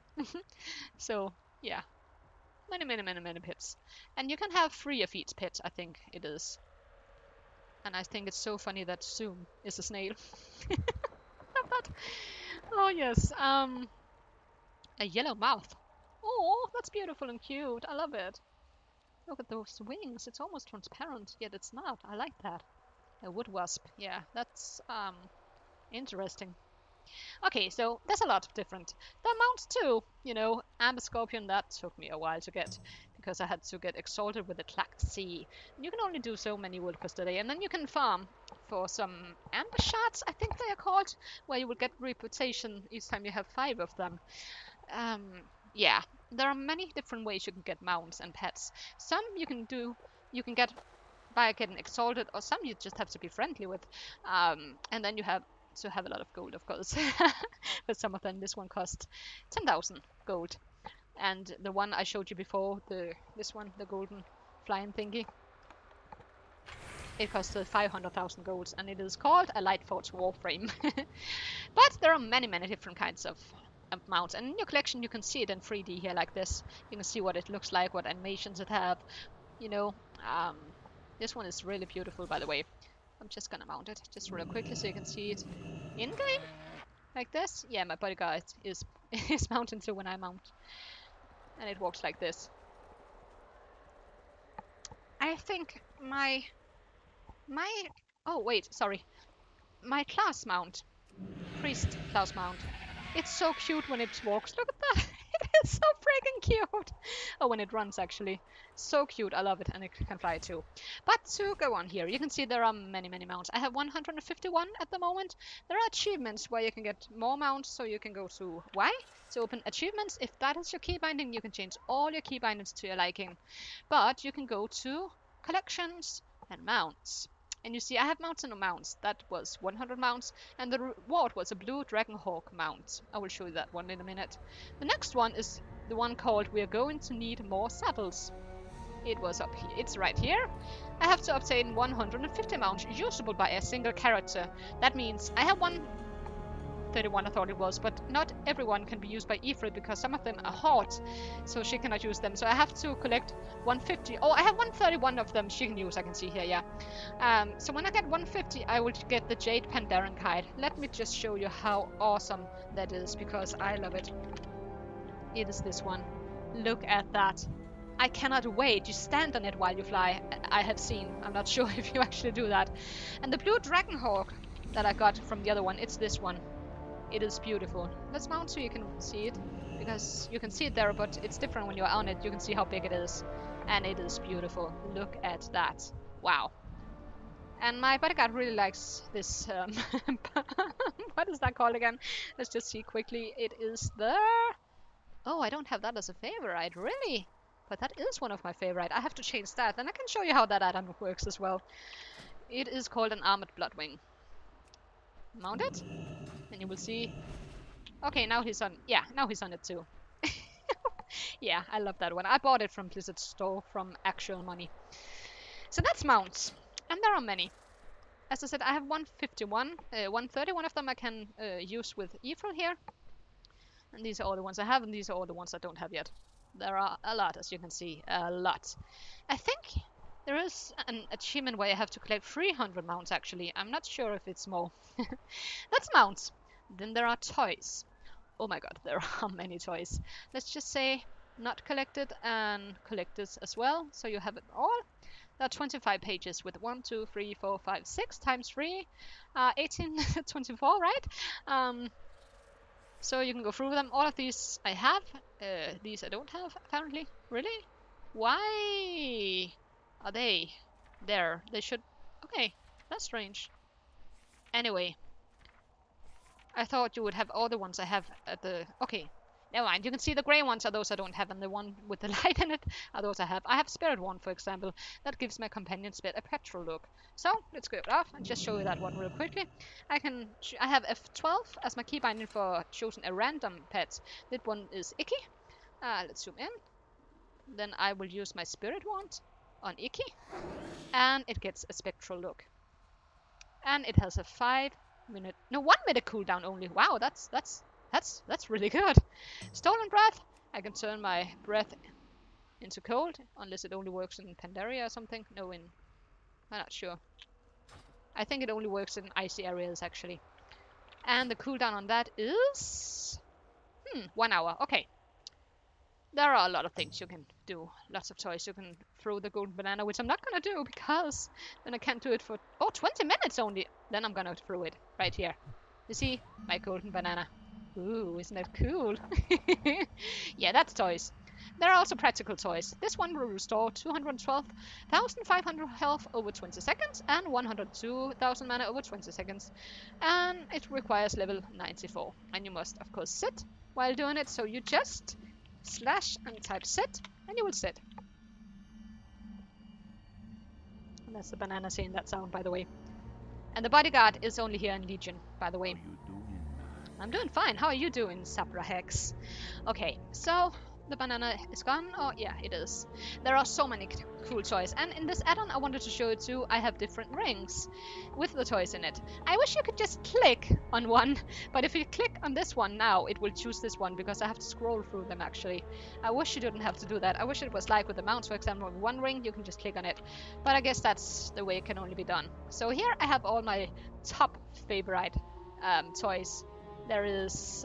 So, yeah. Many pets. And you can have 3 of each pet, I think it is. And I think it's so funny that Zoom is a snail. Love that. Oh, yes. A yellow mouth. Oh, that's beautiful and cute. I love it. Look at those wings. It's almost transparent, yet it's not. I like that. A wood wasp. Yeah, that's interesting. Okay, so there's a lot of different. There are mounts too, you know. Amber Scorpion, that took me a while to get, because I had to get exalted with the Clacked Sea. And you can only do so many world quests a day, and then you can farm for some amber shards, I think they are called, where you will get reputation each time you have 5 of them. Yeah, there are many different ways you can get mounts and pets. Some you can get by getting exalted, or some you just have to be friendly with. And then you have to have a lot of gold, of course. But some of them, this one cost 10,000 gold. And the one I showed you before, this one, the golden flying thingy, it costed 500,000 gold, and it is called a Lightforge Warframe. But there are many different kinds of mounts, and in your collection you can see it in 3D here like this. You can see what it looks like, what animations it have, you know. This one is really beautiful, by the way. I'm just gonna mount it just real quickly so you can see it in-game, like this. Yeah, my bodyguard is mounting too when I mount, and it walks like this. I think my oh wait, sorry, my class mount, priest class mount, it's so cute when it walks. Look at that. It is so freaking cute. Oh, when it runs, actually. So cute. I love it. And it can fly too. But to go on here, you can see there are many mounts. I have 151 at the moment. There are achievements where you can get more mounts. So you can go to Y to open achievements. If that is your key binding, you can change all your key bindings to your liking. But you can go to collections and mounts. And you see, I have mounts and no mounts. That was 100 mounts, and the reward was a blue Dragonhawk mount. I will show you that one in a minute. The next one is the one called "We're Going to Need More Saddles." It was up here. It's right here. I have to obtain 150 mounts usable by a single character. That means I have 131, I thought it was, but not everyone can be used by Ifrit because some of them are hot, so she cannot use them. So I have to collect 150. Oh, I have 131 of them she can use, I can see here, yeah. So when I get 150, I will get the Jade Pandaren Kite. Let me just show you how awesome that is, because I love it. It is this one. Look at that. I cannot wait. You stand on it while you fly. I have seen. I'm not sure if you actually do that. And the blue Dragonhawk that I got from the other one, it's this one. It is beautiful. Let's mount so you can see it because you can see it there, but it's different when you're on it. You can see how big it is, and it is beautiful. Look at that. Wow. And my bodyguard really likes this, what is that called again? Let's just see quickly. It is the... Oh, I don't have that as a favorite, really? But that is one of my favorite. I have to change that, and I can show you how that add-on works as well. It is called an Armored Bloodwing. Mount it, and you will see... Okay, now he's on... Yeah, now he's on it too. Yeah, I love that one. I bought it from Blizzard store from actual money. So that's mounts. And there are many. As I said, I have 151, 130. One of them I can use with Ephraim here. And these are all the ones I have, and these are all the ones I don't have yet. There are a lot, as you can see. A lot. I think there is an achievement where you have to collect 300 mounts, actually. I'm not sure if it's more. That's mounts. Then there are toys. Oh my god, there are many toys. Let's just say not collected and collected as well, so you have it all. There are 25 pages with 1, 2, 3, 4, 5, 6 times 3, 18, 24, right? So you can go through them. All of these I have. These I don't have, apparently. Really? Why are they there? They should... Okay, that's strange. Anyway. I thought you would have all the ones I have at the... Okay, never mind. You can see the grey ones are those I don't have, and the one with the light in it are those I have. I have Spirit one, for example. That gives my companion Spirit a petrol look. So, let's go it off and just show you that one real quickly. I have F12 as my key binding for choosing a random pet. That one is Icky. Let's zoom in. Then I will use my Spirit wand on Icky. And it gets a spectral look. And it has a 1 minute cooldown only. Wow, that's really good. Stolen breath. I can turn my breath into cold, unless it only works in Pandaria or something. No, I'm not sure. I think it only works in icy areas, actually. And the cooldown on that is 1 hour. Okay. There are a lot of things you can do. Lots of toys. You can throw the golden banana, which I'm not gonna do because then I can't do it for 20 minutes only. Then I'm gonna throw it right here. You see? My golden banana. Ooh, isn't that cool? Yeah, that's toys. There are also practical toys. This one will restore 212,500 health over 20 seconds and 102,000 mana over 20 seconds. And it requires level 94. And you must, of course, sit while doing it. So you just slash and type sit, and you will sit. And that's the banana saying that sound, by the way. And the bodyguard is only here in Legion, by the way. How you doing? I'm doing fine. How are you doing, Sabra Hex? Okay, so the banana is gone. Oh, yeah, it is. There are so many cool toys. And in this add-on, I wanted to show you too, I have different rings with the toys in it. I wish you could just click on one, but if you click on this one now, it will choose this one because I have to scroll through them, actually. I wish you didn't have to do that. I wish it was like with the mounts, for example, with one ring, you can just click on it. But I guess that's the way it can only be done. So here I have all my top favorite toys. There is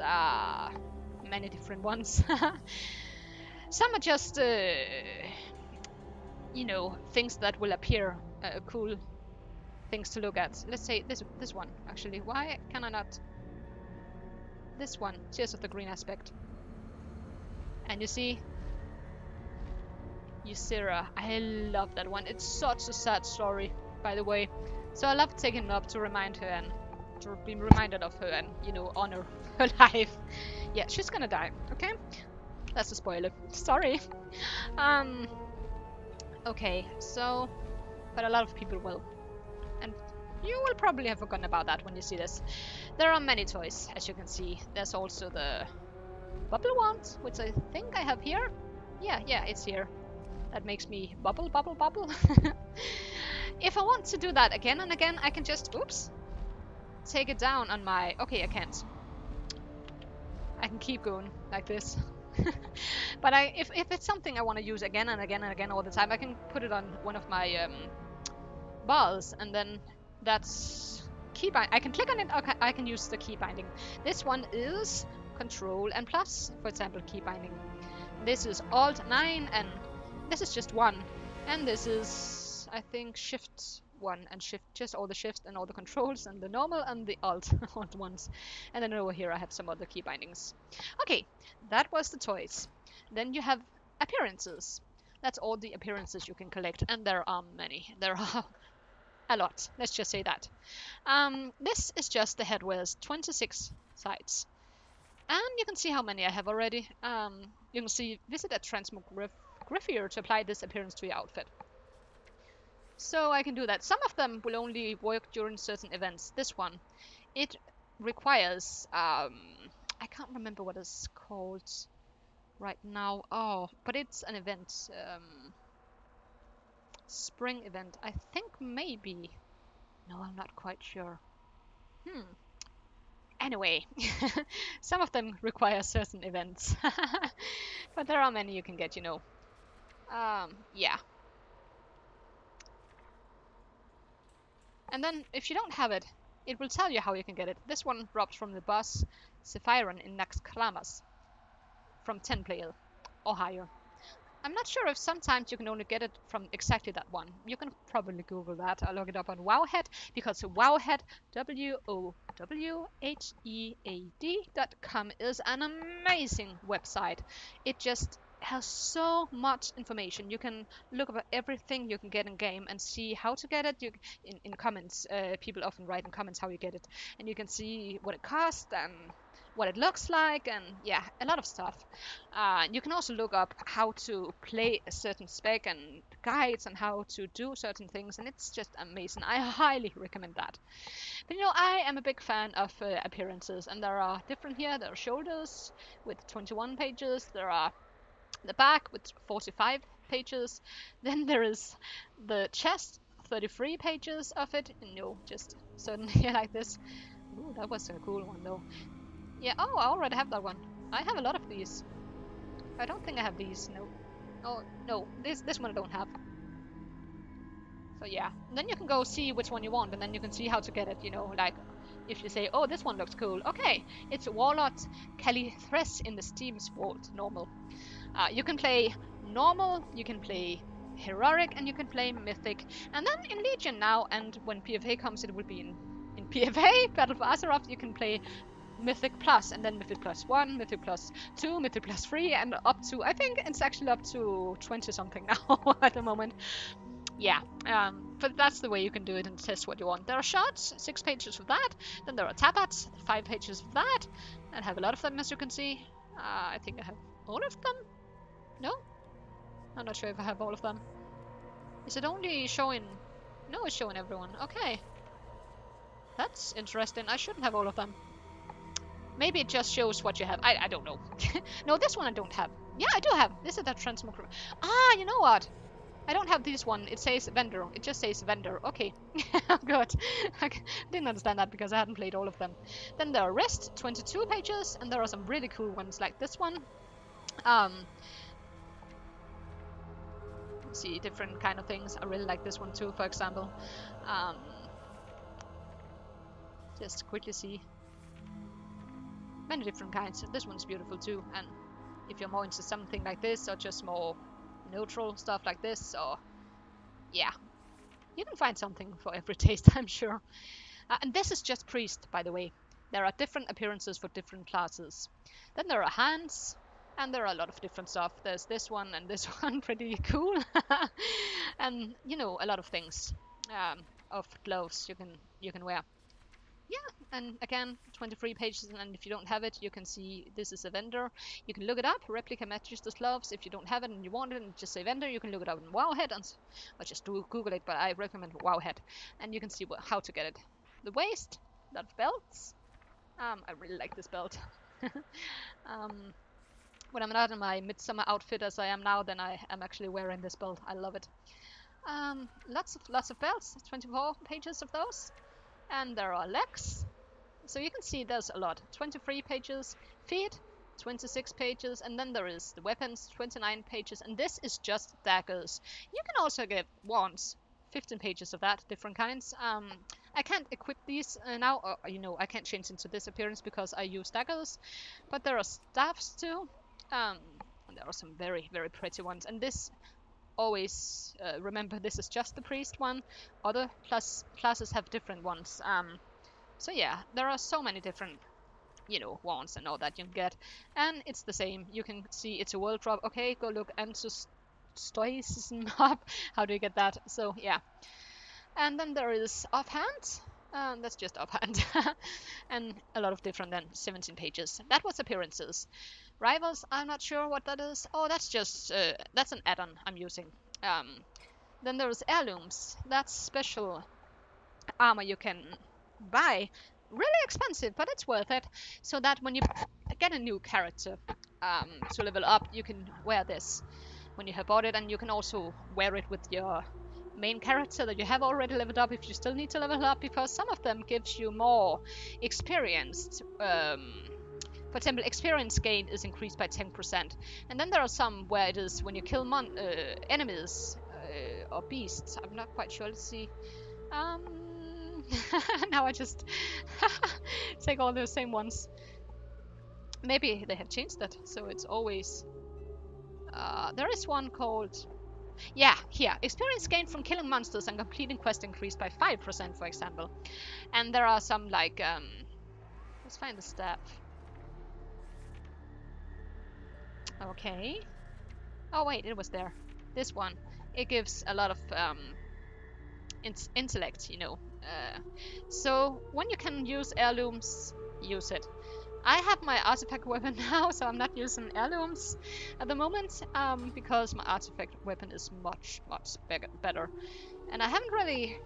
many different ones. Some are just, you know, things that will appear, cool things to look at. Let's say this one, actually. Why can I not? This one, Tears of the Green Aspect. And you see, Ysera. I love that one. It's such a sad story, by the way. So I love taking it up to remind her and to be reminded of her and, you know, honor her life. Yeah, she's gonna die, okay? That's a spoiler. Sorry. Okay, so... But a lot of people will. And you will probably have forgotten about that when you see this. There are many toys, as you can see. There's also the bubble wand, which I think I have here. Yeah, it's here. That makes me bubble, bubble, bubble. If I want to do that again and again, I can just... Oops. Take it down on my... Okay, I can't. I can keep going like this. But if it's something I want to use again and again and again all the time, I can put it on one of my balls, and then that's key bind. I can click on it. Okay, I can use the key binding. This one is Control and Plus, for example, key binding. This is Alt 9, and this is just 1, and this is I think Shift one and shift just all the shifts and all the controls and the normal and the alt all at once. And then over here I have some other key bindings. Okay, that was the toys. Then you have appearances. That's all the appearances you can collect, and there are many. There are a lot. Let's just say that. This is just the headwear's 26 sides. And you can see how many I have already. You can see visit a transmogrifier to apply this appearance to your outfit. So I can do that. Some of them will only work during certain events. This one, it requires, I can't remember what it's called right now. Oh, but it's an event. Spring event. I think maybe. No, I'm not quite sure. Anyway, some of them require certain events. But there are many you can get, you know. Yeah. And then if you don't have it, it will tell you how you can get it. This one drops from the boss Sephiron in Naxxramas from 10 player or higher. I'm not sure if sometimes you can only get it from exactly that one. You can probably Google that. I'll look it up on Wowhead, because Wowhead, WOWHEAD.com, is an amazing website. It just has so much information. You can look up everything you can get in game and see how to get it. In comments, people often write in comments how you get it, and you can see what it costs and what it looks like, and yeah, a lot of stuff. You can also look up how to play a certain spec and guides on how to do certain things, and it's just amazing. I highly recommend that. But you know, I am a big fan of appearances, and there are different here. There are shoulders with 21 pages, there are the back with 45 pages, then there is the chest, 33 pages of it, and no, just certain here like this. Ooh, that was a cool one though. Yeah, oh, I already have that one. I have a lot of these. I don't think I have these, no. Oh, no, this one I don't have. So yeah, and then you can go see which one you want, and then you can see how to get it, you know, like, if you say, oh, this one looks cool. Okay, it's Warlord Calithres in the Steam's World, normal. You can play normal, you can play heroic, and you can play mythic. And then in Legion now, and when PFA comes, it will be in PFA, Battle for Azeroth, you can play Mythic Plus, and then Mythic Plus 1, Mythic Plus 2, Mythic Plus 3, and up to, I think it's actually up to 20 something now at the moment. Yeah, but that's the way you can do it and test what you want. There are shots, 6 pages of that, then there are tabbats, 5 pages of that, and I have a lot of them, as you can see. I think I have all of them? No? I'm not sure if I have all of them. Is it only showing... No, it's showing everyone. Okay. That's interesting. I shouldn't have all of them. Maybe it just shows what you have. I don't know. No, this one I don't have. Yeah, I do have. This is that transmogrifier. Ah, you know what? I don't have this one. It says vendor. It just says vendor. Okay. Good. I didn't understand that because I hadn't played all of them. Then there are rest, 22 pages, and there are some really cool ones like this one. See, different kind of things. I really like this one too, for example. Just quickly see. Many different kinds. This one's beautiful too, and if you're more into something like this, or just more neutral stuff like this, or yeah, you can find something for every taste, I'm sure. And this is just priest, by the way. There are different appearances for different classes. Then there are hands, and there are a lot of different stuff. There's this one and this one, pretty cool. And you know, a lot of things of gloves you can wear. Yeah, and again, 23 pages, and if you don't have it, you can see this is a vendor. You can look it up, replica matches the gloves. If you don't have it and you want it and just say vendor, you can look it up in Wowhead, or just do Google it, but I recommend Wowhead. And you can see how to get it. The waist, lot of belts. I really like this belt. When I'm not in my midsummer outfit as I am now, then I am actually wearing this belt. I love it. Lots of belts, 24 pages of those. And there are legs, so you can see there's a lot. 23 pages, feet, 26 pages, and then there is the weapons, 29 pages, and this is just daggers. You can also get wands, 15 pages of that, different kinds. I can't equip these now, or, you know, I can't change into this appearance because I use daggers, but there are staffs too. And there are some very, very pretty ones, and this always remember this is just the priest one. Other classes have different ones. So yeah, there are so many different, you know, wands and all that you can get, and it's the same. You can see it's a world drop. Okay, go look into stoicism up. How do you get that? So yeah, and then there is offhand. That's just offhand, and a lot of different than 17 pages. That was appearances. Rivals, I'm not sure what that is. Oh, that's just that's an add-on I'm using. Then there's heirlooms. That's special armor you can buy. Really expensive, but it's worth it. So that when you get a new character to level up, you can wear this when you have bought it, and you can also wear it with your main character that you have already leveled up if you still need to level up, because some of them gives you more experience. For example, experience gain is increased by 10%, and then there are some where it is when you kill enemies or beasts. I'm not quite sure. Let's see. Now I just take all the same ones. Maybe they have changed that, so it's always. There is one called. Yeah, here. Experience gained from killing monsters and completing quest increased by 5%, for example. And there are some like. Let's find the staff. Okay. Oh wait, it was there. This one. It gives a lot of intellect, you know. So when you can use heirlooms, use it. I have my artifact weapon now, so I'm not using heirlooms at the moment, because my artifact weapon is much better. And I haven't really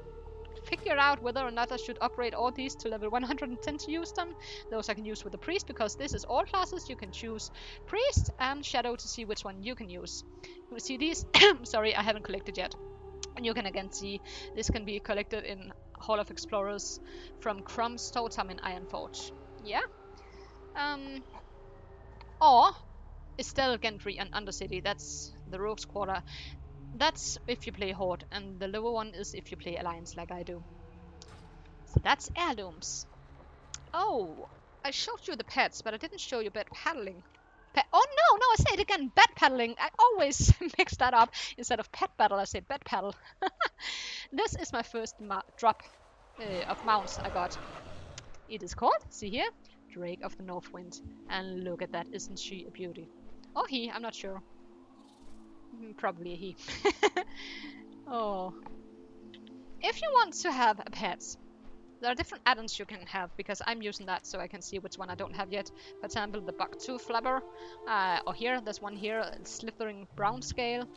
figured out whether or not I should upgrade all these to level 110 to use them. Those I can use with the priest, because this is all classes. You can choose priest and shadow to see which one you can use. You see these? Sorry, I haven't collected yet. And you can again see this can be collected in Hall of Explorers from Crumb's Totem in Ironforge. Yeah. Or Estelle Gentry and Undercity. That's the Rogue's Quarter. That's if you play Horde, and the lower one is if you play Alliance like I do. So that's heirlooms. Oh, I showed you the pets, but I didn't show you bed paddling. Oh no, I say it again, bed paddling. I always mix that up. Instead of pet battle, I say bed paddle. This is my first drop of mounts I got. It is called, see here, Drake of the North Wind. And look at that, isn't she a beauty? Or he, I'm not sure. Probably a he. Oh. If you want to have a pet, there are different add-ons you can have, because I'm using that so I can see which one I don't have yet. For example, the bucktooth flabber. Or here, there's one here, slithering brown scale.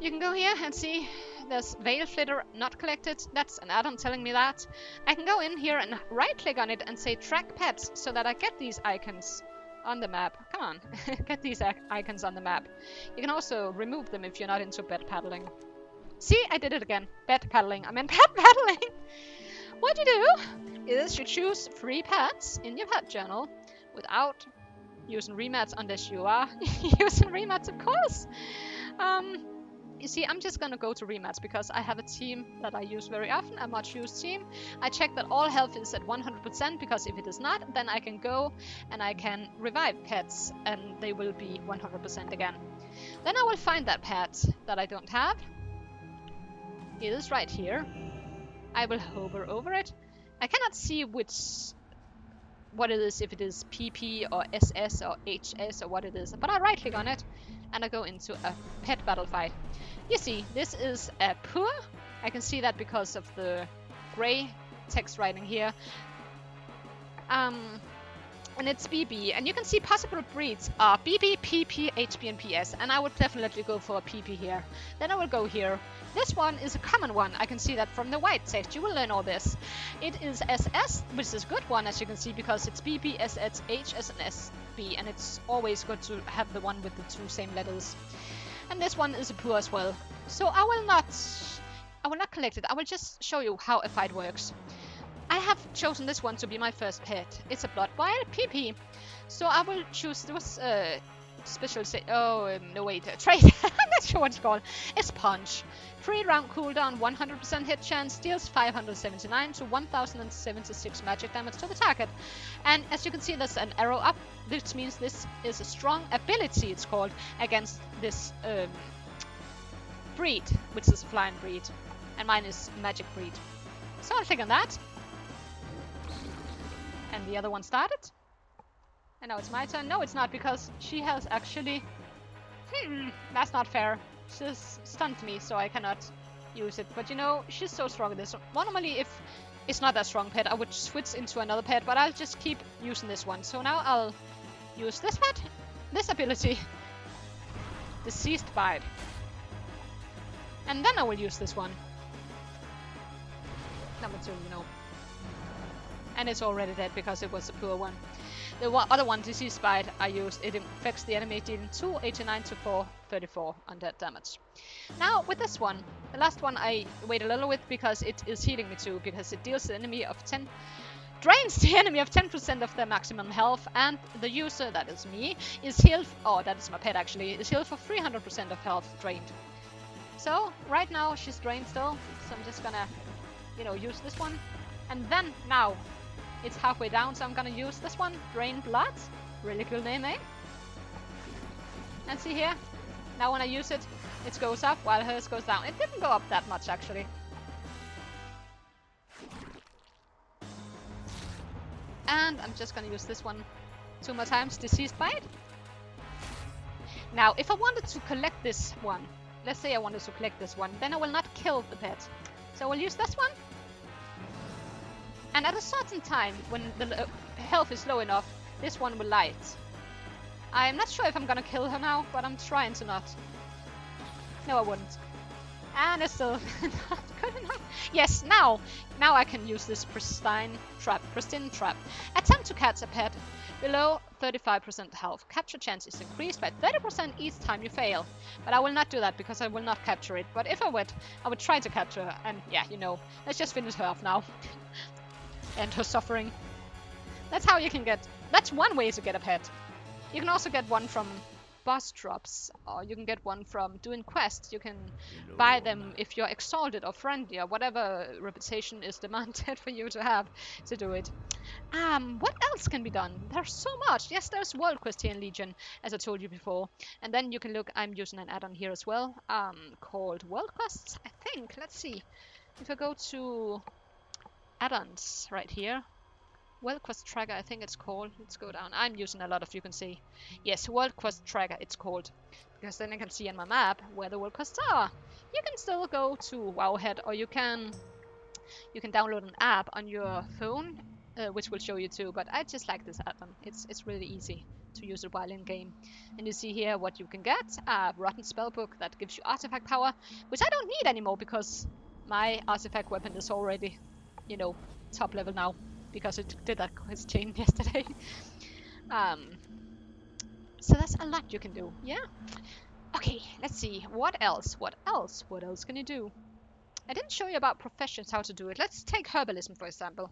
You can go here and see there's veil flitter not collected. That's an add-on telling me that. I can go in here and right-click on it and say track pets, so that I get these icons on the map. Come on, get these icons on the map. You can also remove them if you're not into bed paddling. See, I did it again. Bed paddling. I meant pet paddling. What you do is you choose 3 pets in your pet journal without using remats, unless you are using remats, of course. You see, I'm just gonna go to remats because I have a team that I use very often, a much used team. I check that all health is at 100%, because if it is not, then I can go and I can revive pets and they will be 100% again. Then I will find that pet that I don't have. It is right here. I will hover over it. I cannot see what it is, if it is PP or SS or HS or what it is, but I right click on it and I go into a pet battle fight. You see, this is a poor. I can see that because of the gray text writing here. And it's BB, and you can see possible breeds are BB, PP, HP, and PS, and I would definitely go for a PP here. Then I will go here. This one is a common one. I can see that from the white text. You will learn all this. It is SS, which is a good one, as you can see, because it's BB, SS, HS, and SB, and it's always good to have the one with the 2 same letters. And this one is a poor as well. So I will not collect it. I will just show you how a fight works. I have chosen this one to be my first pet. It's a Blood Vial PP. So I will choose this special say. Oh, no, wait. Trait. I'm not sure what it's called. It's Punch. 3-round cooldown, 100% hit chance, deals 579 to 1076 magic damage to the target. And as you can see, there's an arrow up. This means this is a strong ability, it's called, against this breed, which is a flying breed. And mine is magic breed. So I'll click on that. And the other one started. And now it's my turn. No, it's not, because she has actually... that's not fair. She's stunned me, so I cannot use it. But you know, she's so strong in this. Normally, if it's not that strong pet, I would switch into another pet, but I'll just keep using this one. So now I'll use this pet, this ability, Deceased Bite. And then I will use this one. Number 2, you know. And it's already dead because it was a poor one. The other one, Disease Bite, I used, it infects the enemy, dealing 289 to 434 undead damage. Now, with this one, the last one I wait a little with because it is healing me too, because it deals the enemy of 10... drains the enemy of 10% of their maximum health, and the user, that is me, is healed... oh, that is my pet actually, is healed for 300% of health drained. So, right now, she's drained still, so I'm just gonna, you know, use this one. And then, now... it's halfway down, so I'm gonna use this one, Drain Blood. Really cool name, eh? And see here, now when I use it, it goes up while hers goes down. It didn't go up that much, actually. And I'm just gonna use this one 2 more times, Deceased Bite. Now, if I wanted to collect this one, let's say I wanted to collect this one, then I will not kill the pet. So I will use this one. And at a certain time, when the health is low enough, this one will light. I'm not sure if I'm gonna kill her now, but I'm trying to not. No, I wouldn't. And it's still not good enough. Yes, now I can use this pristine trap. Attempt to catch a pet below 35% health. Capture chance is increased by 30% each time you fail. But I will not do that because I will not capture it. But if I would try to capture her. And yeah, you know, let's just finish her off now. And her suffering. That's how you can get... that's one way to get a pet. You can also get one from boss drops, or you can get one from doing quests. You can buy them if you're exalted or friendly, or whatever reputation is demanded for you to have to do it. What else can be done? There's so much. Yes, there's World Quest here in Legion, as I told you before. And then you can look, I'm using an add-on here as well, called World Quests, I think. Let's see. If I go to add-ons right here, World Quest Tracker, I think it's called. Let's go down. I'm using a lot of, you can see. Yes, World Quest Tracker it's called. Because then I can see on my map where the World Quests are. You can still go to Wowhead, or you can download an app on your phone, which will show you too. But I just like this add-on. It's really easy to use it while in game. And you see here what you can get. Rotten Spellbook that gives you artifact power, which I don't need anymore because my artifact weapon is already, you know, top level now. Because it did that quest chain yesterday. So that's a lot you can do, yeah? Okay, let's see. What else? What else can you do? I didn't show you about professions, how to do it. Let's take herbalism, for example.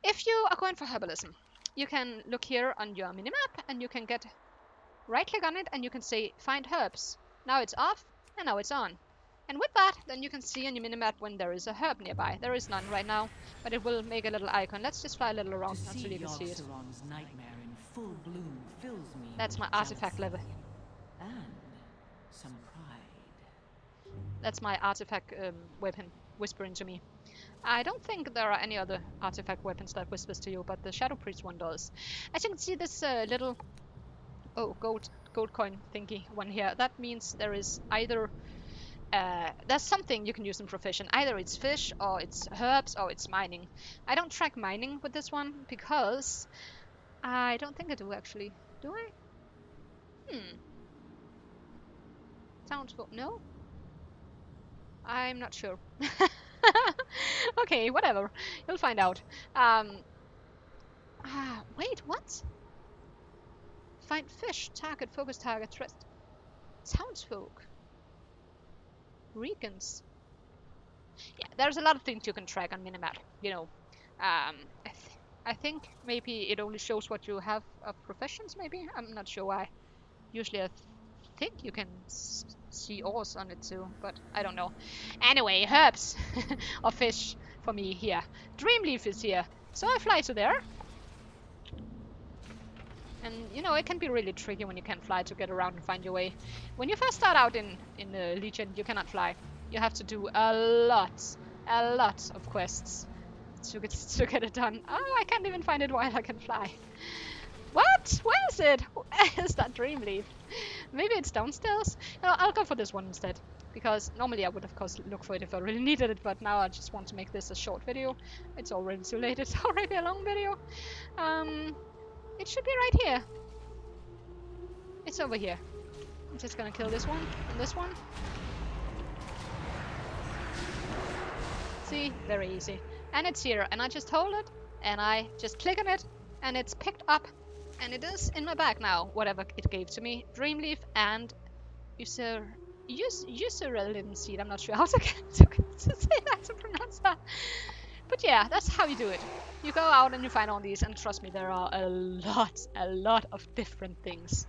If you are going for herbalism, you can look here on your minimap, and you can get right-click on it, and you can say, find herbs. Now it's off, and now it's on. And with that, then you can see on your minimap when there is a herb nearby. There is none right now, but it will make a little icon. Let's just fly a little around until you can see it. Nightmare in full bloom fills me That's my artifact level. And some pride. That's my artifact weapon whispering to me. I don't think there are any other artifact weapons that whispers to you, but the Shadow Priest one does. As you can see, this little gold coin thingy one here. That means there is either there's something you can use in profession. Either it's fish, or it's herbs, or it's mining. I don't track mining with this one because I don't think I do actually. Do I? Sounds cool. No? I'm not sure. Okay, whatever. You'll find out. Wait, what? Find fish. Target, focus target, trust. Townsfolk. Regans. Yeah, there's a lot of things you can track on minimap, you know. I think maybe it only shows what you have of professions, maybe? I'm not sure why. Usually I think you can see ores on it too, but I don't know. Anyway, herbs or fish for me here. Dreamleaf is here, so I fly to there. And you know, it can be really tricky when you can't fly to get around and find your way. When you first start out in Legion, you cannot fly. You have to do a lot of quests to get it done. Oh, I can't even find it while I can fly. What? Where is it? Where is that Dreamleaf? Maybe it's downstairs? No, I'll go for this one instead. Because normally I would of course look for it if I really needed it, but now I just want to make this a short video. It's already too late, it's already a long video. It should be right here. It's over here. I'm just gonna kill this one and this one. See? Very easy. And it's here, and I just hold it, and I just click on it, and it's picked up. And it is in my bag now, whatever it gave to me. Dreamleaf and Userelin seed. I'm not sure how to say that, to pronounce that. But yeah, that's how you do it. You go out and you find all these, and trust me, there are a lot of different things.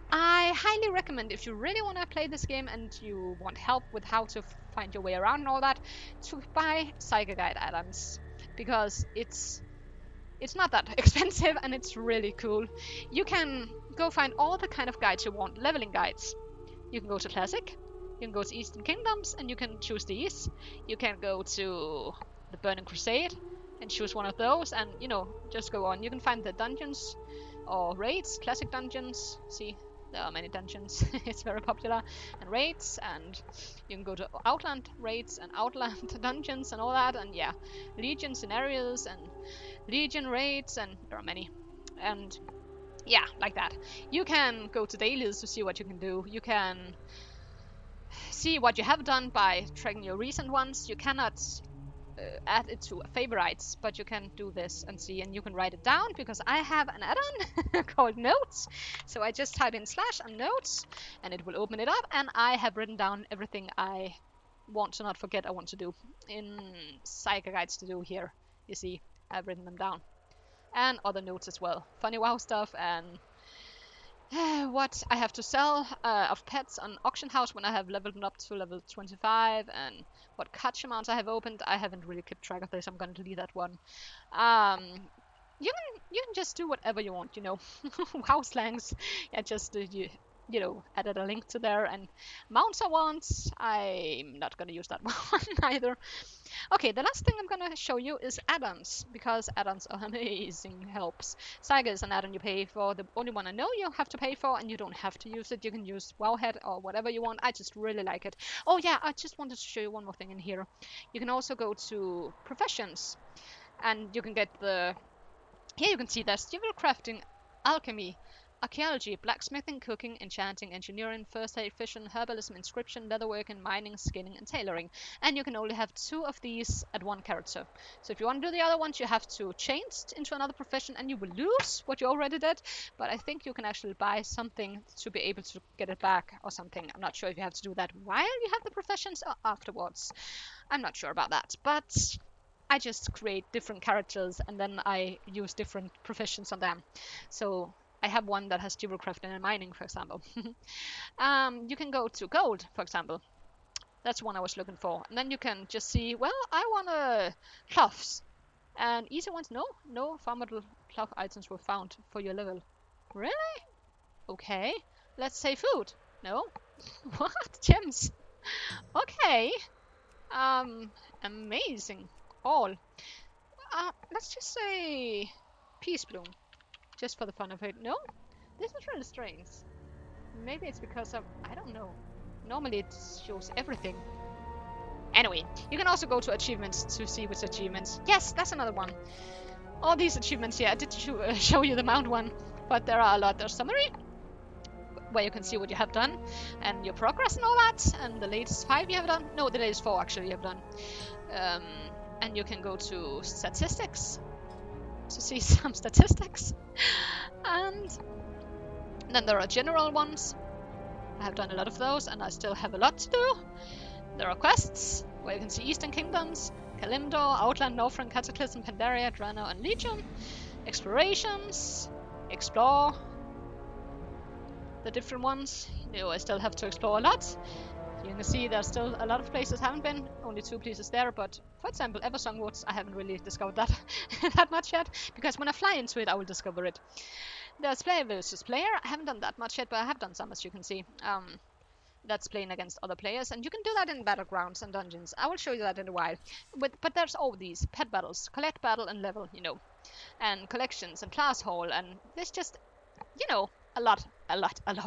I highly recommend, if you really want to play this game and you want help with how to find your way around and all that, to buy Psycho Guide add-ons, because it's not that expensive and it's really cool. You can go find all the kind of guides you want, leveling guides. You can go to Classic, you can go to Eastern Kingdoms and you can choose these. You can go to the Burning Crusade and choose one of those, and you know, just go on. You can find the dungeons or raids, classic dungeons. See, there are many dungeons. It's very popular. And raids, and you can go to Outland raids and Outland dungeons and all that, and yeah, Legion scenarios and Legion raids, and there are many. And yeah, like that. You can go to dailies to see what you can do. You can see what you have done by tracking your recent ones. You cannot add it to favorites, but you can do this and see, and you can write it down, because I have an add-on called Notes. So I just type in / and notes, and it will open it up, and I have written down everything I want to not forget I want to do in Psycho Guides to do here. You see, I've written them down. And other notes as well. Funny WoW stuff, and what I have to sell of pets on auction house when I have leveled them up to level 25, and what catch amounts I have opened. I haven't really kept track of this. I'm going to delete that one. You can just do whatever you want, you know. WoW slangs. Yeah, just you know, added a link to there. And mounts I want. I'm not going to use that one either. Okay, the last thing I'm going to show you is add-ons, because add-ons are amazing helps. Saga is an add-on you pay for, the only one I know you have to pay for, and you don't have to use it. You can use Wowhead or whatever you want. I just really like it. Oh yeah, I just wanted to show you one more thing in here. You can also go to professions, and you can get the... Here you can see there's civil crafting, alchemy, archaeology, blacksmithing, cooking, enchanting, engineering, first aid, fishing, herbalism, inscription, leatherworking, mining, skinning, and tailoring. And you can only have 2 of these at one character. So if you want to do the other ones, you have to change into another profession, and you will lose what you already did. But I think you can actually buy something to be able to get it back or something. I'm not sure if you have to do that while you have the professions or afterwards. I'm not sure about that. But I just create different characters, and then I use different professions on them. So I have one that has crafting and mining, for example. You can go to gold, for example. That's one I was looking for. And then you can just see, well, I want cloths. And easy ones, no farmable cloth items were found for your level. Really? Okay. Let's say food. No. What? Gems. Okay. Amazing. All. Let's just say peace bloom. Just for the fun of it. No? This is really strange. Maybe it's because of... I don't know. Normally it shows everything. Anyway, you can also go to achievements to see which achievements. Yes, that's another one. All these achievements here. I did show you the mount one, but there are a lot. There's summary, where you can see what you have done, and your progress and all that, and the latest 5 you have done. No, the latest 4 actually you have done. And you can go to statistics to see some statistics. And then there are general ones. I have done a lot of those, and I still have a lot to do. There are quests, where you can see Eastern Kingdoms, Kalimdor, Outland, Northrend, Cataclysm, Pandaria, Drano, and Legion. Explorations, explore. the different ones. I still have to explore a lot. You can see there's still a lot of places I haven't been, only 2 places there, but for example, Eversong Woods, I haven't really discovered that that much yet, because when I fly into it, I will discover it. There's player versus player. I haven't done that much yet, but I have done some, as you can see. That's playing against other players, and you can do that in battlegrounds and dungeons. I will show you that in a while. But there's all these pet battles, collect battle and level, and collections and class hall, and there's just, a lot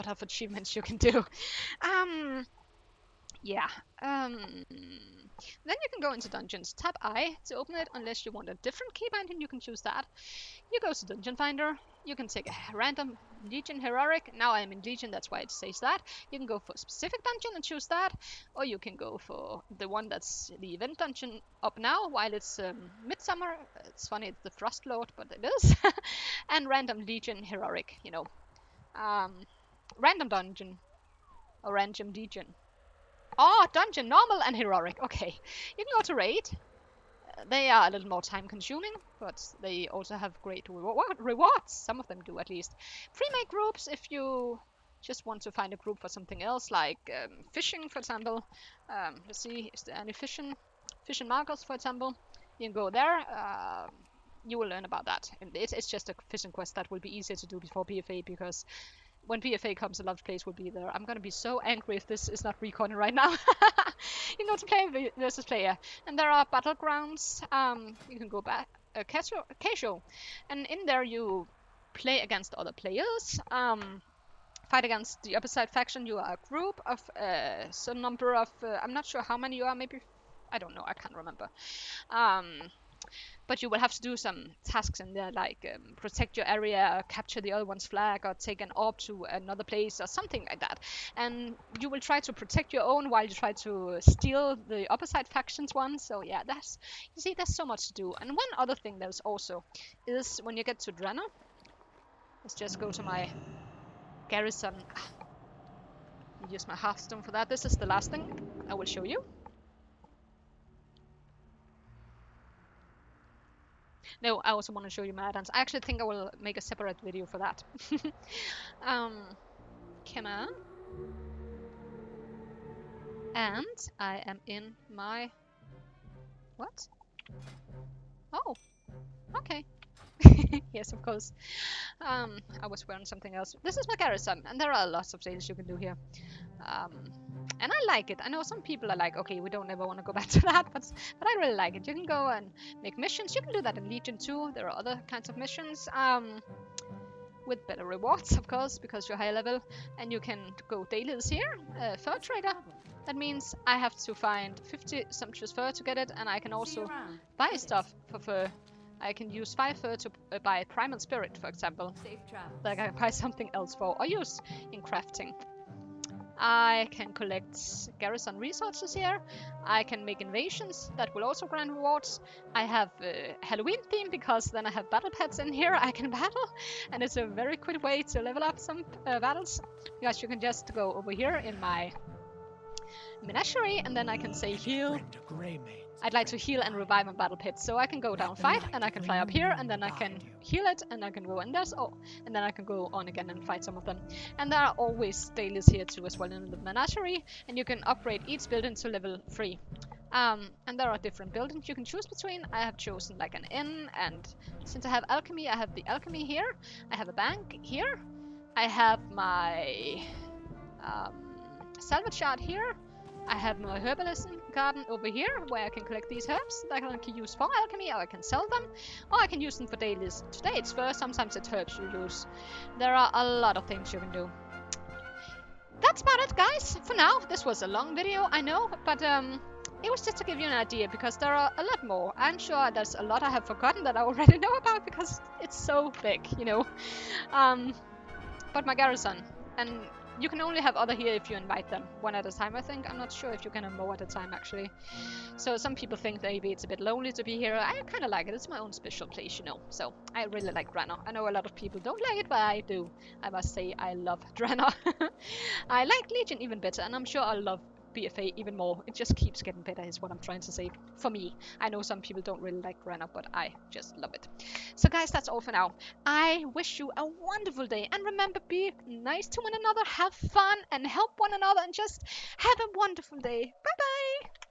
of achievements you can do. Yeah. Then you can go into dungeons. Tap I to open it, unless you want a different key binding, you can choose that. You go to Dungeon Finder. You can take a random Legion Heroic. Now I'm in Legion, that's why it says that. You can go for a specific dungeon and choose that, or you can go for the one that's the event dungeon up now, while it's Midsummer. It's funny, it's the Frost Lord, but it is. And random Legion Heroic, random dungeon, or random Legion. Oh, dungeon, normal and heroic. Okay. You can go to raid. They are a little more time consuming, but they also have great rewards. Some of them do, at least. Pre-made groups, if you just want to find a group for something else, like fishing, for example. Let's see, is there any fishing markers, for example? You can go there. You will learn about that. And it's just a fishing quest that will be easier to do before PFA, because when PFA comes, a lot of players will be there. I'm gonna be so angry if this is not recorded right now. You can go to player versus player, and there are battlegrounds. You can go back casual, and in there you play against other players. Fight against the opposite faction. You are a group of some number of. I'm not sure how many you are. Maybe I don't know. I can't remember. But you will have to do some tasks in there, like protect your area, capture the other one's flag, or take an orb to another place, or something like that. And you will try to protect your own while you try to steal the opposite faction's one. So yeah, you see, there's so much to do. And one other thing there's also is when you get to Drana. Let's just go to my garrison. Use my Hearthstone for that. This is the last thing I will show you. No, I also want to show you my add-ons. I actually think I will make a separate video for that. Come on. And I am in my... What? Oh, okay. Yes, of course. I was wearing something else. This is my garrison, and there are lots of things you can do here. And I like it. I know some people are like, okay, we don't ever want to go back to that, but I really like it. You can go and make missions. You can do that in Legion too. There are other kinds of missions with better rewards, of course, because you're high level. And you can go dailies here. Fur trader. That means I have to find 50 sumptuous fur to get it, and I can also buy stuff for fur. I can use 5 fur to buy primal spirit, for example, that I can buy something else for, or use in crafting. I can collect garrison resources here. I can make invasions that will also grant rewards. I have Halloween theme, because then I have battle pets in here I can battle, and it's a very quick way to level up some battles, because you can just go over here in my menagerie, and then I can say heal. I'd like to heal and revive my battle pit, so I can go down fight, and I can fly up here, and then I can heal it, and I can go in there, and then I can go on again and fight some of them. And there are always dailies here too as well in the menagerie, and you can upgrade each building to level 3. And there are different buildings you can choose between. I have chosen like an inn, and since I have alchemy, I have the alchemy here. I have a bank here. I have my salvage yard here. I have my herbalism garden over here, where I can collect these herbs that I can use for alchemy, or I can sell them, or I can use them for dailies. Today it's fur, sometimes it's herbs you use. There are a lot of things you can do. That's about it, guys, for now. This was a long video, I know, but it was just to give you an idea, because there are a lot more. I'm sure there's a lot I have forgotten that I already know about, because it's so big, But my garrison, and you can only have other here if you invite them, one at a time, I think. I'm not sure if you can have more at a time, actually. So some people think maybe it's a bit lonely to be here. I kind of like it. It's my own special place, So I really like Draenor. I know a lot of people don't like it, but I do. I must say I love Draenor. I like Legion even better, and I'm sure I'll love BFA even more. It just keeps getting better is what I'm trying to say. For me. I know some people don't really like Grana, but I just love it. So guys, that's all for now. I wish you a wonderful day. And remember, be nice to one another, have fun, and help one another, and just have a wonderful day. Bye bye!